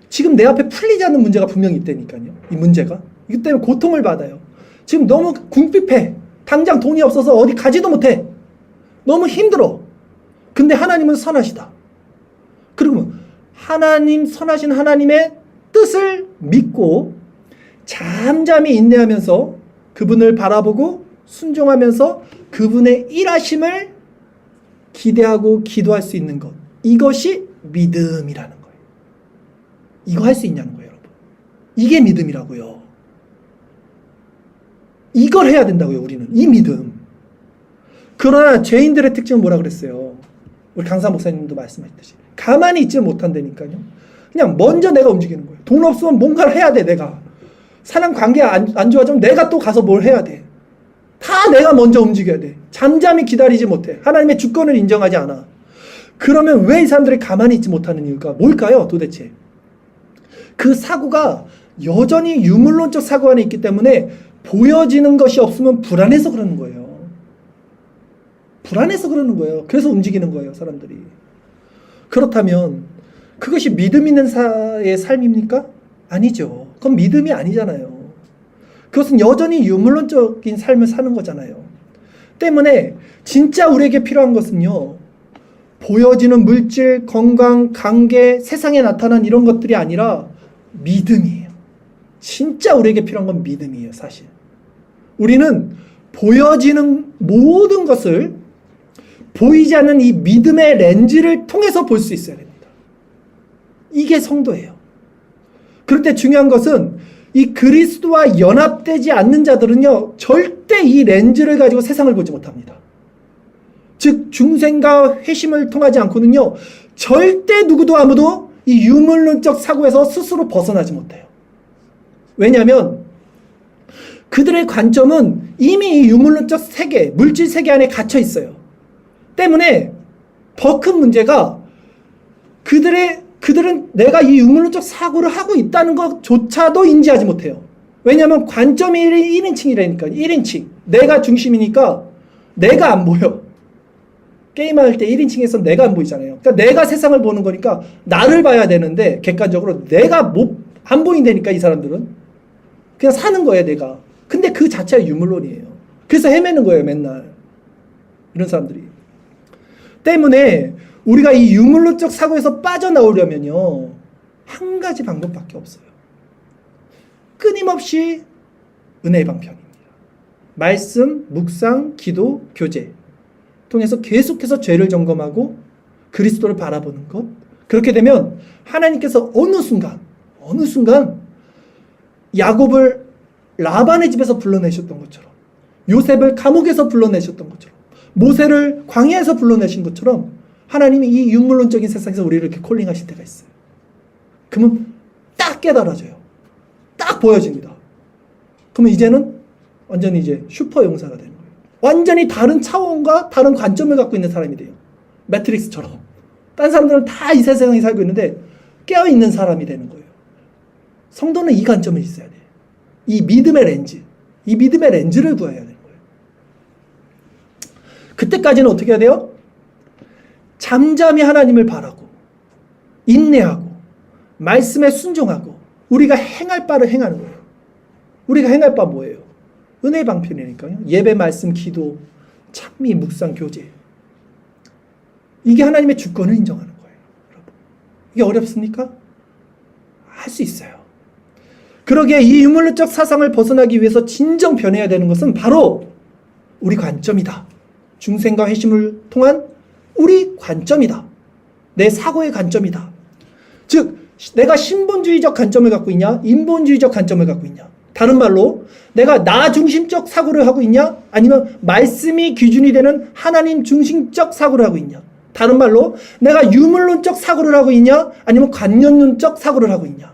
지금 내 앞에 풀리지 않는 문제가 분명히 있다니까요. 이 문제가. 이것 때문에 고통을 받아요. 지금 너무 궁핍해. 당장 돈이 없어서 어디 가지도 못해. 너무 힘들어. 근데 하나님은 선하시다. 그리고 선하신 하나님의 뜻을 믿고 잠잠히 인내하면서 그분을 바라보고 순종하면서 그분의 일하심을 기대하고 기도할 수 있는 것. 이것이 믿음이라는 거예요. 이거 할 수 있냐는 거예요, 여러분. 이게 믿음이라고요. 이걸 해야 된다고요, 우리는. 이 믿음. 그러나 죄인들의 특징은 뭐라 그랬어요? 우리 강사 목사님도 말씀하셨듯이. 가만히 있지 못한다니까요. 그냥 먼저 내가 움직이는 거예요. 돈 없으면 뭔가를 해야 돼, 내가. 사람 관계가 안 좋아지면 내가 또 가서 뭘 해야 돼. 다 내가 먼저 움직여야 돼. 잠잠히 기다리지 못해. 하나님의 주권을 인정하지 않아. 그러면 왜 이 사람들이 가만히 있지 못하는 이유가 뭘까요, 도대체? 그 사고가 여전히 유물론적 사고 안에 있기 때문에 보여지는 것이 없으면 불안해서 그러는 거예요. 불안해서 그러는 거예요. 그래서 움직이는 거예요, 사람들이. 그렇다면 그것이 믿음 있는 자의 삶입니까? 아니죠. 그건 믿음이 아니잖아요. 그것은 여전히 유물론적인 삶을 사는 거잖아요. 때문에 진짜 우리에게 필요한 것은요, 보여지는 물질, 건강, 관계, 세상에 나타난 이런 것들이 아니라 믿음이에요. 진짜 우리에게 필요한 건 믿음이에요, 사실. 우리는 보여지는 모든 것을 보이지 않는 이 믿음의 렌즈를 통해서 볼 수 있어야 됩니다. 이게 성도예요. 그럴 때 중요한 것은 이 그리스도와 연합되지 않는 자들은요, 절대 이 렌즈를 가지고 세상을 보지 못합니다. 즉 중생과 회심을 통하지 않고는요, 절대 누구도 아무도 이 유물론적 사고에서 스스로 벗어나지 못해요. 왜냐하면 그들의 관점은 이미 이 유물론적 세계, 물질 세계 안에 갇혀 있어요. 때문에 더 큰 문제가 그들은 내가 이 유물론적 사고를 하고 있다는 것조차도 인지하지 못해요. 왜냐하면 관점이 1인칭이라니까요. 1인칭. 내가 중심이니까 내가 안 보여. 게임할 때 1인칭에서 내가 안 보이잖아요. 그러니까 내가 세상을 보는 거니까 나를 봐야 되는데 객관적으로 내가 안 보인다니까 이 사람들은. 그냥 사는 거예요, 내가. 근데 그 자체가 유물론이에요. 그래서 헤매는 거예요, 맨날. 이런 사람들이. 때문에 우리가 이 유물론적 사고에서 빠져나오려면요, 한 가지 방법밖에 없어요. 끊임없이 은혜의 방편입니다. 말씀, 묵상, 기도, 교제 통해서 계속해서 죄를 점검하고 그리스도를 바라보는 것. 그렇게 되면 하나님께서 어느 순간 야곱을 라반의 집에서 불러내셨던 것처럼, 요셉을 감옥에서 불러내셨던 것처럼, 모세를 광야에서 불러내신 것처럼 하나님이 이 유물론적인 세상에서 우리를 이렇게 콜링하실 때가 있어요. 그러면 딱 깨달아져요. 딱 보여집니다. 그러면 이제는 완전히 이제 슈퍼 용사가 되는 거예요. 완전히 다른 차원과 다른 관점을 갖고 있는 사람이 돼요. 매트릭스처럼. 딴 사람들은 다 이 세상에 살고 있는데 깨어있는 사람이 되는 거예요. 성도는 이 관점이 있어야 돼요. 이 믿음의 렌즈. 이 믿음의 렌즈를 구해야 되는 거예요. 그때까지는 어떻게 해야 돼요? 잠잠히 하나님을 바라고, 인내하고, 말씀에 순종하고, 우리가 행할 바를 행하는 거예요. 우리가 행할 바 뭐예요? 은혜의 방편이니까요. 예배, 말씀, 기도, 찬미, 묵상, 교제. 이게 하나님의 주권을 인정하는 거예요. 여러분. 이게 어렵습니까? 할 수 있어요. 그러기에 이 유물론적 사상을 벗어나기 위해서 진정 변해야 되는 것은 바로 우리 관점이다. 중생과 회심을 통한 우리 관점이다. 내 사고의 관점이다. 즉 내가 신본주의적 관점을 갖고 있냐, 인본주의적 관점을 갖고 있냐. 다른 말로 내가 나 중심적 사고를 하고 있냐, 아니면 말씀이 기준이 되는 하나님 중심적 사고를 하고 있냐. 다른 말로 내가 유물론적 사고를 하고 있냐, 아니면 관념론적 사고를 하고 있냐.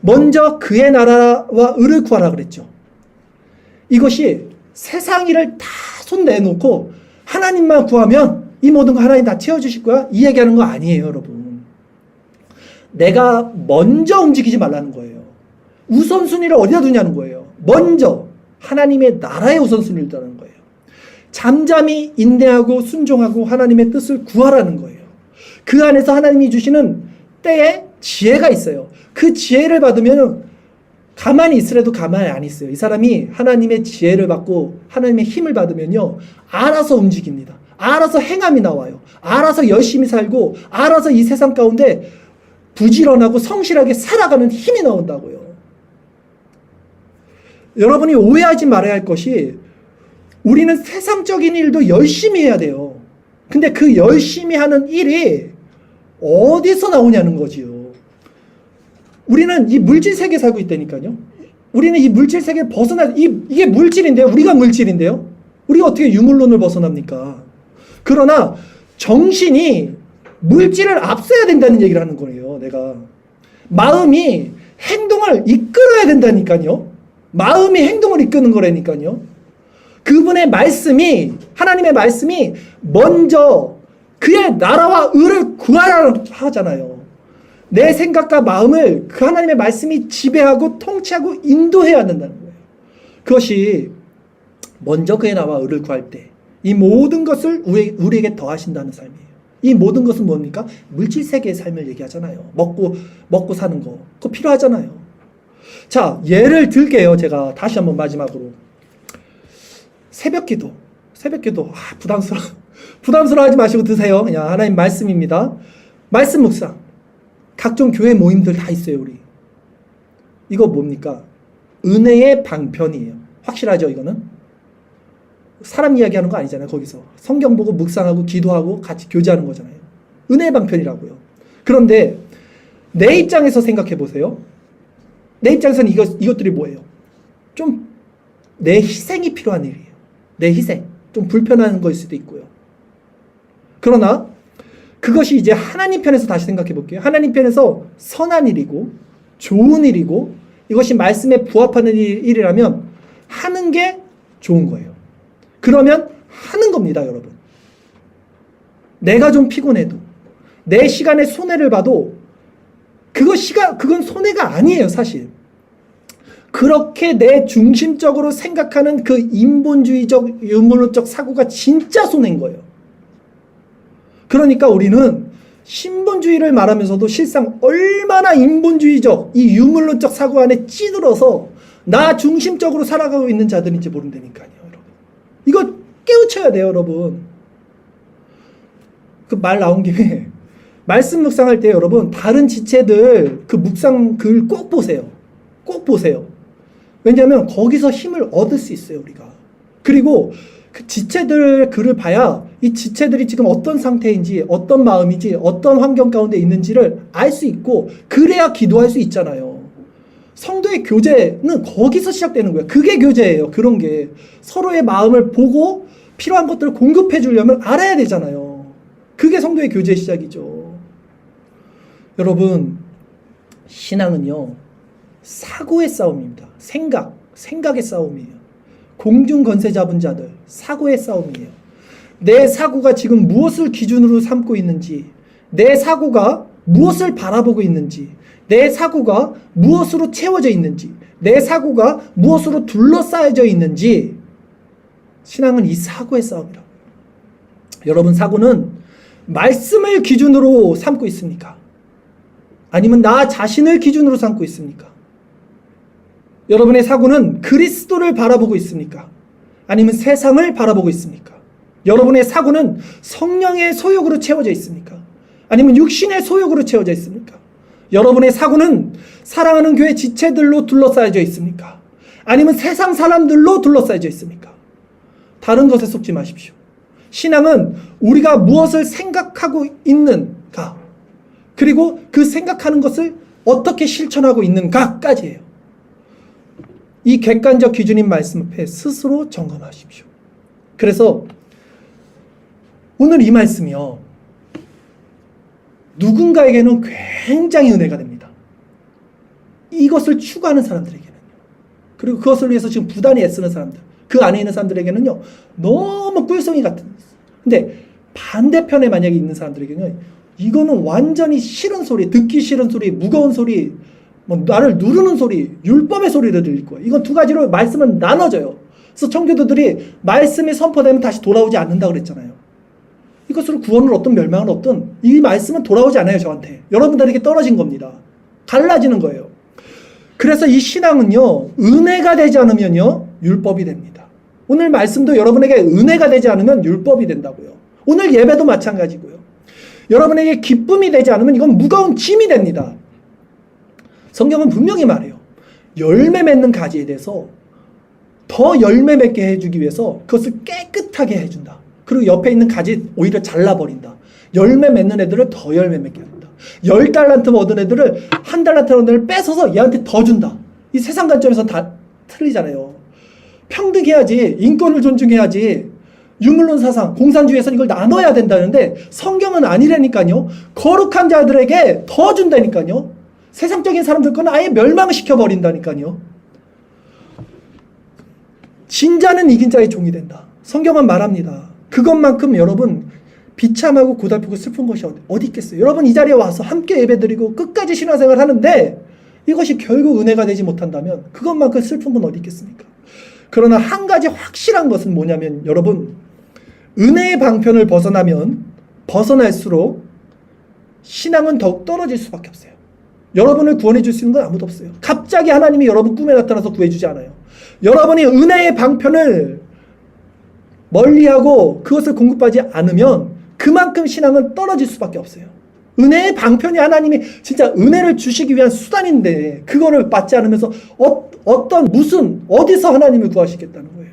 먼저 그의 나라와 의를 구하라 그랬죠. 이것이 세상 일을 다 손 내놓고 하나님만 구하면 이 모든 거 하나님 다 채워주실 거야? 이 얘기하는 거 아니에요, 여러분. 내가 먼저 움직이지 말라는 거예요. 우선순위를 어디다 두냐는 거예요. 먼저 하나님의 나라의 우선순위를 두라는 거예요. 잠잠히 인내하고 순종하고 하나님의 뜻을 구하라는 거예요. 그 안에서 하나님이 주시는 때에 지혜가 있어요. 그 지혜를 받으면 가만히 있으래도 가만히 안 있어요. 이 사람이 하나님의 지혜를 받고 하나님의 힘을 받으면요, 알아서 움직입니다. 알아서 행함이 나와요. 알아서 열심히 살고 알아서 이 세상 가운데 부지런하고 성실하게 살아가는 힘이 나온다고요. 여러분이 오해하지 말아야 할 것이, 우리는 세상적인 일도 열심히 해야 돼요. 근데 그 열심히 하는 일이 어디서 나오냐는 거지요. 우리는 이 물질 세계에 살고 있다니까요. 우리는 이 물질 세계에 이게 물질인데요. 우리가 물질인데요. 우리가 어떻게 유물론을 벗어납니까? 그러나 정신이 물질을 앞서야 된다는 얘기를 하는 거예요. 내가 마음이 행동을 이끌어야 된다니까요. 마음이 행동을 이끄는 거라니까요. 그분의 말씀이, 하나님의 말씀이 먼저 그의 나라와 의를 구하라 하잖아요. 내 생각과 마음을 그 하나님의 말씀이 지배하고 통치하고 인도해야 된다는 거예요. 그것이 먼저 그의 나라와 의를 구할 때 이 모든 것을 우리에게 더하신다는 삶이에요. 이 모든 것은 뭡니까? 물질 세계의 삶을 얘기하잖아요. 먹고 사는 거. 그거 필요하잖아요. 자, 예를 들게요. 제가 다시 한번 마지막으로. 새벽 기도. 부담스러워. 부담스러워하지 마시고 드세요. 그냥 하나님 말씀입니다. 말씀 묵상. 각종 교회 모임들 다 있어요, 우리. 이거 뭡니까? 은혜의 방편이에요. 확실하죠, 이거는? 사람 이야기하는 거 아니잖아요, 거기서. 성경 보고 묵상하고 기도하고 같이 교제하는 거잖아요. 은혜의 방편이라고요. 그런데 내 입장에서 생각해 보세요. 내 입장에서는 이것들이 뭐예요? 좀 내 희생이 필요한 일이에요. 내 희생. 좀 불편한 거일 수도 있고요. 그러나 그것이 이제 하나님 편에서 다시 생각해 볼게요. 하나님 편에서 선한 일이고 좋은 일이고 이것이 말씀에 부합하는 일이라면 하는 게 좋은 거예요. 그러면 하는 겁니다, 여러분. 내가 좀 피곤해도 내 시간에 손해를 봐도 그건 손해가 아니에요, 사실. 그렇게 내 중심적으로 생각하는 그 인본주의적, 유물론적 사고가 진짜 손해인 거예요. 그러니까 우리는 신본주의를 말하면서도 실상 얼마나 인본주의적, 이 유물론적 사고 안에 찌들어서 나 중심적으로 살아가고 있는 자들인지 모른다니까요, 여러분. 이거 깨우쳐야 돼요, 여러분. 그 말 나온 김에 말씀 묵상할 때 여러분 다른 지체들 그 묵상 글 꼭 보세요. 꼭 보세요. 왜냐하면 거기서 힘을 얻을 수 있어요, 우리가. 그리고 그 지체들 글을 봐야 이 지체들이 지금 어떤 상태인지, 어떤 마음인지, 어떤 환경 가운데 있는지를 알 수 있고, 그래야 기도할 수 있잖아요. 성도의 교제는 거기서 시작되는 거예요. 그게 교제예요. 그런 게. 서로의 마음을 보고 필요한 것들을 공급해 주려면 알아야 되잖아요. 그게 성도의 교제의 시작이죠. 여러분, 신앙은요, 사고의 싸움입니다. 생각의 싸움이에요. 공중 권세 잡은 자들, 사고의 싸움이에요. 내 사고가 지금 무엇을 기준으로 삼고 있는지, 내 사고가 무엇을 바라보고 있는지, 내 사고가 무엇으로 채워져 있는지, 내 사고가 무엇으로 둘러싸여져 있는지, 신앙은 이 사고의 싸움이라고. 여러분, 사고는 말씀을 기준으로 삼고 있습니까? 아니면 나 자신을 기준으로 삼고 있습니까? 여러분의 사고는 그리스도를 바라보고 있습니까? 아니면 세상을 바라보고 있습니까? 여러분의 사고는 성령의 소욕으로 채워져 있습니까? 아니면 육신의 소욕으로 채워져 있습니까? 여러분의 사고는 사랑하는 교회 지체들로 둘러싸여져 있습니까? 아니면 세상 사람들로 둘러싸여져 있습니까? 다른 것에 속지 마십시오. 신앙은 우리가 무엇을 생각하고 있는가, 그리고 그 생각하는 것을 어떻게 실천하고 있는가까지예요. 이 객관적 기준인 말씀 앞에 스스로 점검하십시오. 그래서 오늘 이 말씀이요, 누군가에게는 굉장히 은혜가 됩니다. 이것을 추구하는 사람들에게는요. 그리고 그것을 위해서 지금 부단히 애쓰는 사람들, 그 안에 있는 사람들에게는요, 너무 꿀송이 같은. 근데 반대편에 만약에 있는 사람들에게는 이거는 완전히 싫은 소리, 듣기 싫은 소리, 무거운 소리, 뭐 나를 누르는 소리, 율법의 소리를 들릴 거예요. 이건 두 가지로 말씀은 나눠져요. 그래서 청교도들이 말씀이 선포되면 다시 돌아오지 않는다고 그랬잖아요. 이것으로 구원을 얻든 멸망을 얻든 이 말씀은 돌아오지 않아요, 저한테. 여러분들에게 떨어진 겁니다. 갈라지는 거예요. 그래서 이 신앙은요, 은혜가 되지 않으면요, 율법이 됩니다. 오늘 말씀도 여러분에게 은혜가 되지 않으면 율법이 된다고요. 오늘 예배도 마찬가지고요. 여러분에게 기쁨이 되지 않으면 이건 무거운 짐이 됩니다. 성경은 분명히 말해요. 열매 맺는 가지에 대해서 더 열매 맺게 해주기 위해서 그것을 깨끗하게 해준다. 그리고 옆에 있는 가지 오히려 잘라버린다. 열매 맺는 애들을 더 열매 맺게 한다. 10달란트 얻은 애들을 1달란트 얻은 애를 뺏어서 얘한테 더 준다. 이 세상 관점에서 다 틀리잖아요. 평등해야지, 인권을 존중해야지, 유물론 사상, 공산주의에서는 이걸 나눠야 된다는데 성경은 아니라니까요. 거룩한 자들에게 더 준다니까요. 세상적인 사람들 거는 아예 멸망시켜버린다니까요. 진자는 이긴 자의 종이 된다. 성경은 말합니다. 그것만큼 여러분 비참하고 고달프고 슬픈 것이 어디 있겠어요. 여러분 이 자리에 와서 함께 예배드리고 끝까지 신앙생활을 하는데 이것이 결국 은혜가 되지 못한다면 그것만큼 슬픈 건 어디 있겠습니까? 그러나 한 가지 확실한 것은 뭐냐면 여러분, 은혜의 방편을 벗어나면 벗어날수록 신앙은 더욱 떨어질 수밖에 없어요. 여러분을 구원해 줄 수 있는 건 아무도 없어요. 갑자기 하나님이 여러분 꿈에 나타나서 구해주지 않아요. 여러분이 은혜의 방편을 멀리하고 그것을 공급하지 않으면 그만큼 신앙은 떨어질 수밖에 없어요. 은혜의 방편이 하나님이 진짜 은혜를 주시기 위한 수단인데 그거를 받지 않으면서 어디서 하나님을 구하시겠다는 거예요.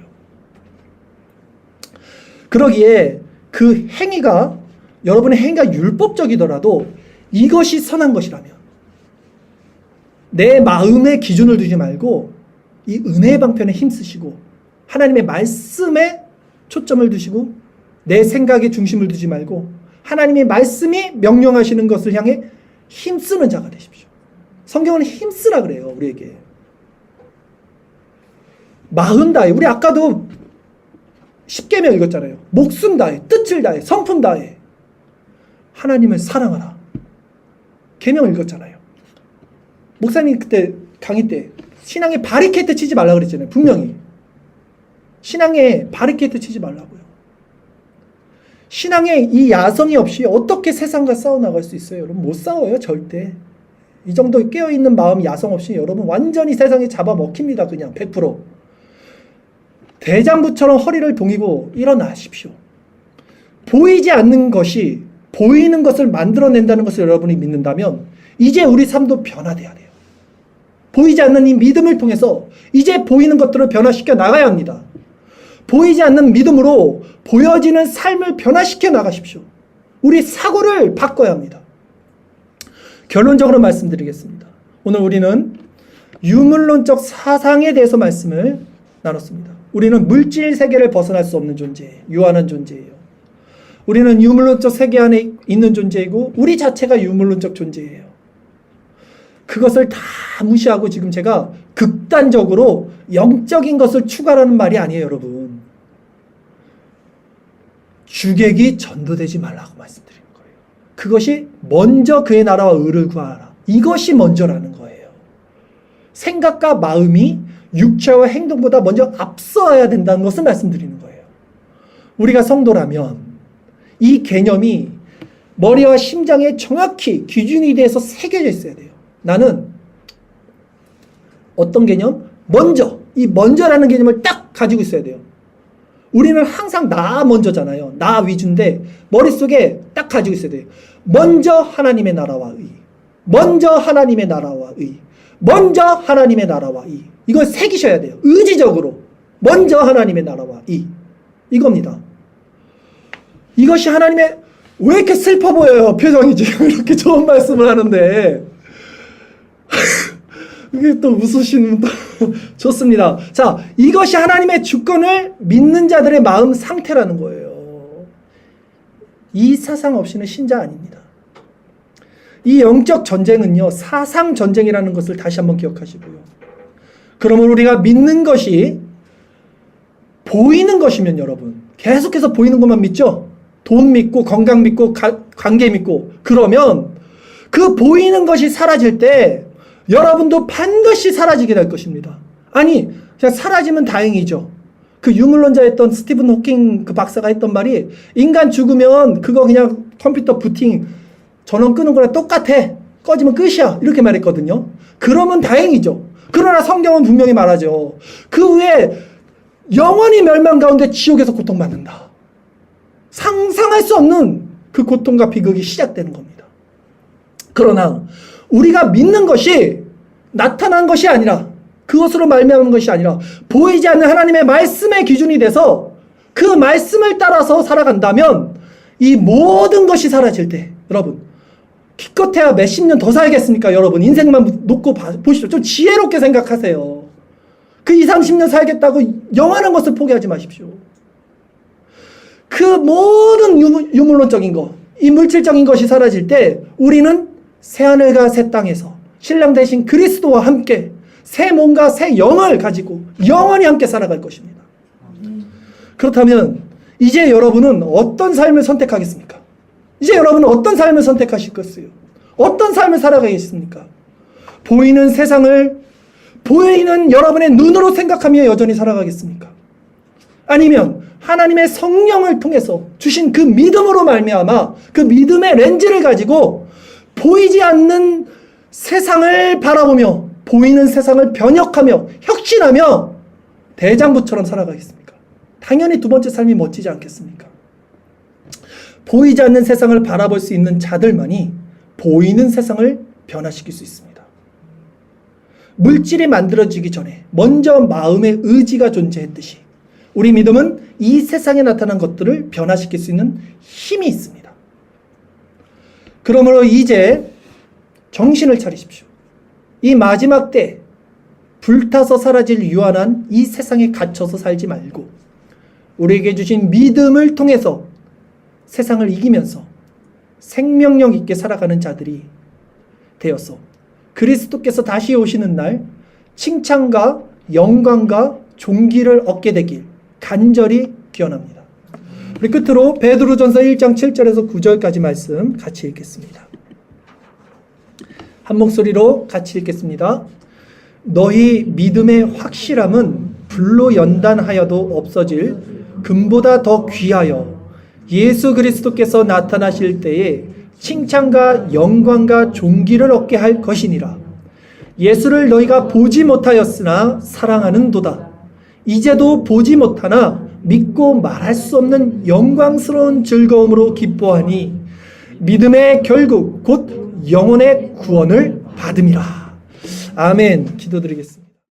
그러기에 그 행위가 여러분의 행위가 율법적이더라도 이것이 선한 것이라면 내 마음의 기준을 두지 말고 이 은혜의 방편에 힘쓰시고 하나님의 말씀에 초점을 두시고 내 생각에 중심을 두지 말고 하나님의 말씀이 명령하시는 것을 향해 힘쓰는 자가 되십시오. 성경은 힘쓰라 그래요. 우리에게 마음 다해. 우리 아까도 10계명 읽었잖아요. 목숨 다해, 뜻을 다해, 성품 다해 하나님을 사랑하라. 계명 읽었잖아요. 목사님 그때 강의 때 신앙에 바리케이트 치지 말라고 그랬잖아요. 분명히 신앙에 바리케이트 치지 말라고요. 신앙에 이 야성이 없이 어떻게 세상과 싸워나갈 수 있어요? 여러분 못 싸워요. 절대. 이 정도 깨어있는 마음 야성 없이 여러분 완전히 세상에 잡아먹힙니다. 그냥 100%. 대장부처럼 허리를 동이고 일어나십시오. 보이지 않는 것이 보이는 것을 만들어낸다는 것을 여러분이 믿는다면 이제 우리 삶도 변화돼야 돼요. 보이지 않는 이 믿음을 통해서 이제 보이는 것들을 변화시켜 나가야 합니다. 보이지 않는 믿음으로 보여지는 삶을 변화시켜 나가십시오. 우리 사고를 바꿔야 합니다. 결론적으로 말씀드리겠습니다. 오늘 우리는 유물론적 사상에 대해서 말씀을 나눴습니다. 우리는 물질 세계를 벗어날 수 없는 존재예요. 유한한 존재예요. 우리는 유물론적 세계 안에 있는 존재이고 우리 자체가 유물론적 존재예요. 그것을 다 무시하고 지금 제가 극단적으로 영적인 것을 추구하라는 말이 아니에요, 여러분. 주객이 전도되지 말라고 말씀드리는 거예요. 그것이 먼저 그의 나라와 의를 구하라. 이것이 먼저라는 거예요. 생각과 마음이 육체와 행동보다 먼저 앞서야 된다는 것을 말씀드리는 거예요. 우리가 성도라면 이 개념이 머리와 심장에 정확히 기준이 돼서 새겨져 있어야 돼요. 나는 어떤 개념? 먼저, 이 먼저라는 개념을 딱 가지고 있어야 돼요. 우리는 항상 나 먼저잖아요. 나 위주인데 머릿속에 딱 가지고 있어야 돼요. 먼저 하나님의 나라와 의. 먼저 하나님의 나라와 의. 먼저 하나님의 나라와 의. 이걸 새기셔야 돼요. 의지적으로. 먼저 하나님의 나라와 의. 이겁니다. 이것이 하나님의 왜 이렇게 슬퍼 보여요? 표정이 지금 이렇게 좋은 말씀을 하는데 이게 또 웃으시는 분도 좋습니다. 자, 이것이 하나님의 주권을 믿는 자들의 마음 상태라는 거예요. 이 사상 없이는 신자 아닙니다. 이 영적 전쟁은요, 사상 전쟁이라는 것을 다시 한번 기억하시고요. 그러면 우리가 믿는 것이 보이는 것이면 여러분, 계속해서 보이는 것만 믿죠? 돈 믿고, 건강 믿고, 관계 믿고, 그러면 그 보이는 것이 사라질 때 여러분도 반드시 사라지게 될 것입니다. 아니, 그냥 사라지면 다행이죠. 그 유물론자였던 스티븐 호킹 그 박사가 했던 말이 인간 죽으면 그거 그냥 컴퓨터 부팅 전원 끄는 거랑 똑같아. 꺼지면 끝이야. 이렇게 말했거든요. 그러면 다행이죠. 그러나 성경은 분명히 말하죠. 그 후에 영원히 멸망 가운데 지옥에서 고통받는다. 상상할 수 없는 그 고통과 비극이 시작되는 겁니다. 그러나 우리가 믿는 것이 나타난 것이 아니라 그것으로 말미암은 것이 아니라 보이지 않는 하나님의 말씀의 기준이 돼서 그 말씀을 따라서 살아간다면 이 모든 것이 사라질 때 여러분 기껏해야 몇십 년 더 살겠습니까? 여러분 인생만 놓고 보시죠. 좀 지혜롭게 생각하세요. 그 20, 30년 살겠다고 영원한 것을 포기하지 마십시오. 그 모든 유물론적인 것, 이 물질적인 것이 사라질 때 우리는 새하늘과 새 땅에서 신랑 대신 그리스도와 함께 새 몸과 새 영을 가지고 영원히 함께 살아갈 것입니다. 그렇다면 이제 여러분은 어떤 삶을 선택하겠습니까? 이제 여러분은 어떤 삶을 선택하시겠어요? 어떤 삶을 살아가겠습니까? 보이는 세상을 보이는 여러분의 눈으로 생각하며 여전히 살아가겠습니까? 아니면 하나님의 성령을 통해서 주신 그 믿음으로 말미암아 그 믿음의 렌즈를 가지고 보이지 않는 세상을 바라보며 보이는 세상을 변혁하며 혁신하며 대장부처럼 살아가겠습니까? 당연히 두 번째 삶이 멋지지 않겠습니까? 보이지 않는 세상을 바라볼 수 있는 자들만이 보이는 세상을 변화시킬 수 있습니다. 물질이 만들어지기 전에 먼저 마음의 의지가 존재했듯이 우리 믿음은 이 세상에 나타난 것들을 변화시킬 수 있는 힘이 있습니다. 그러므로 이제 정신을 차리십시오. 이 마지막 때 불타서 사라질 유한한 이 세상에 갇혀서 살지 말고 우리에게 주신 믿음을 통해서 세상을 이기면서 생명력 있게 살아가는 자들이 되어서 그리스도께서 다시 오시는 날 칭찬과 영광과 존귀를 얻게 되길 간절히 기원합니다. 우리 끝으로 베드로전서 1장 7절에서 9절까지 말씀 같이 읽겠습니다. 한 목소리로 같이 읽겠습니다. 너희 믿음의 확실함은 불로 연단하여도 없어질 금보다 더 귀하여 예수 그리스도께서 나타나실 때에 칭찬과 영광과 존귀를 얻게 할 것이니라. 예수를 너희가 보지 못하였으나 사랑하는도다. 이제도 보지 못하나 믿고 말할 수 없는 영광스러운 즐거움으로 기뻐하니 믿음의 결국 곧 영혼의 구원을 받음이라. 아멘. 기도드리겠습니다.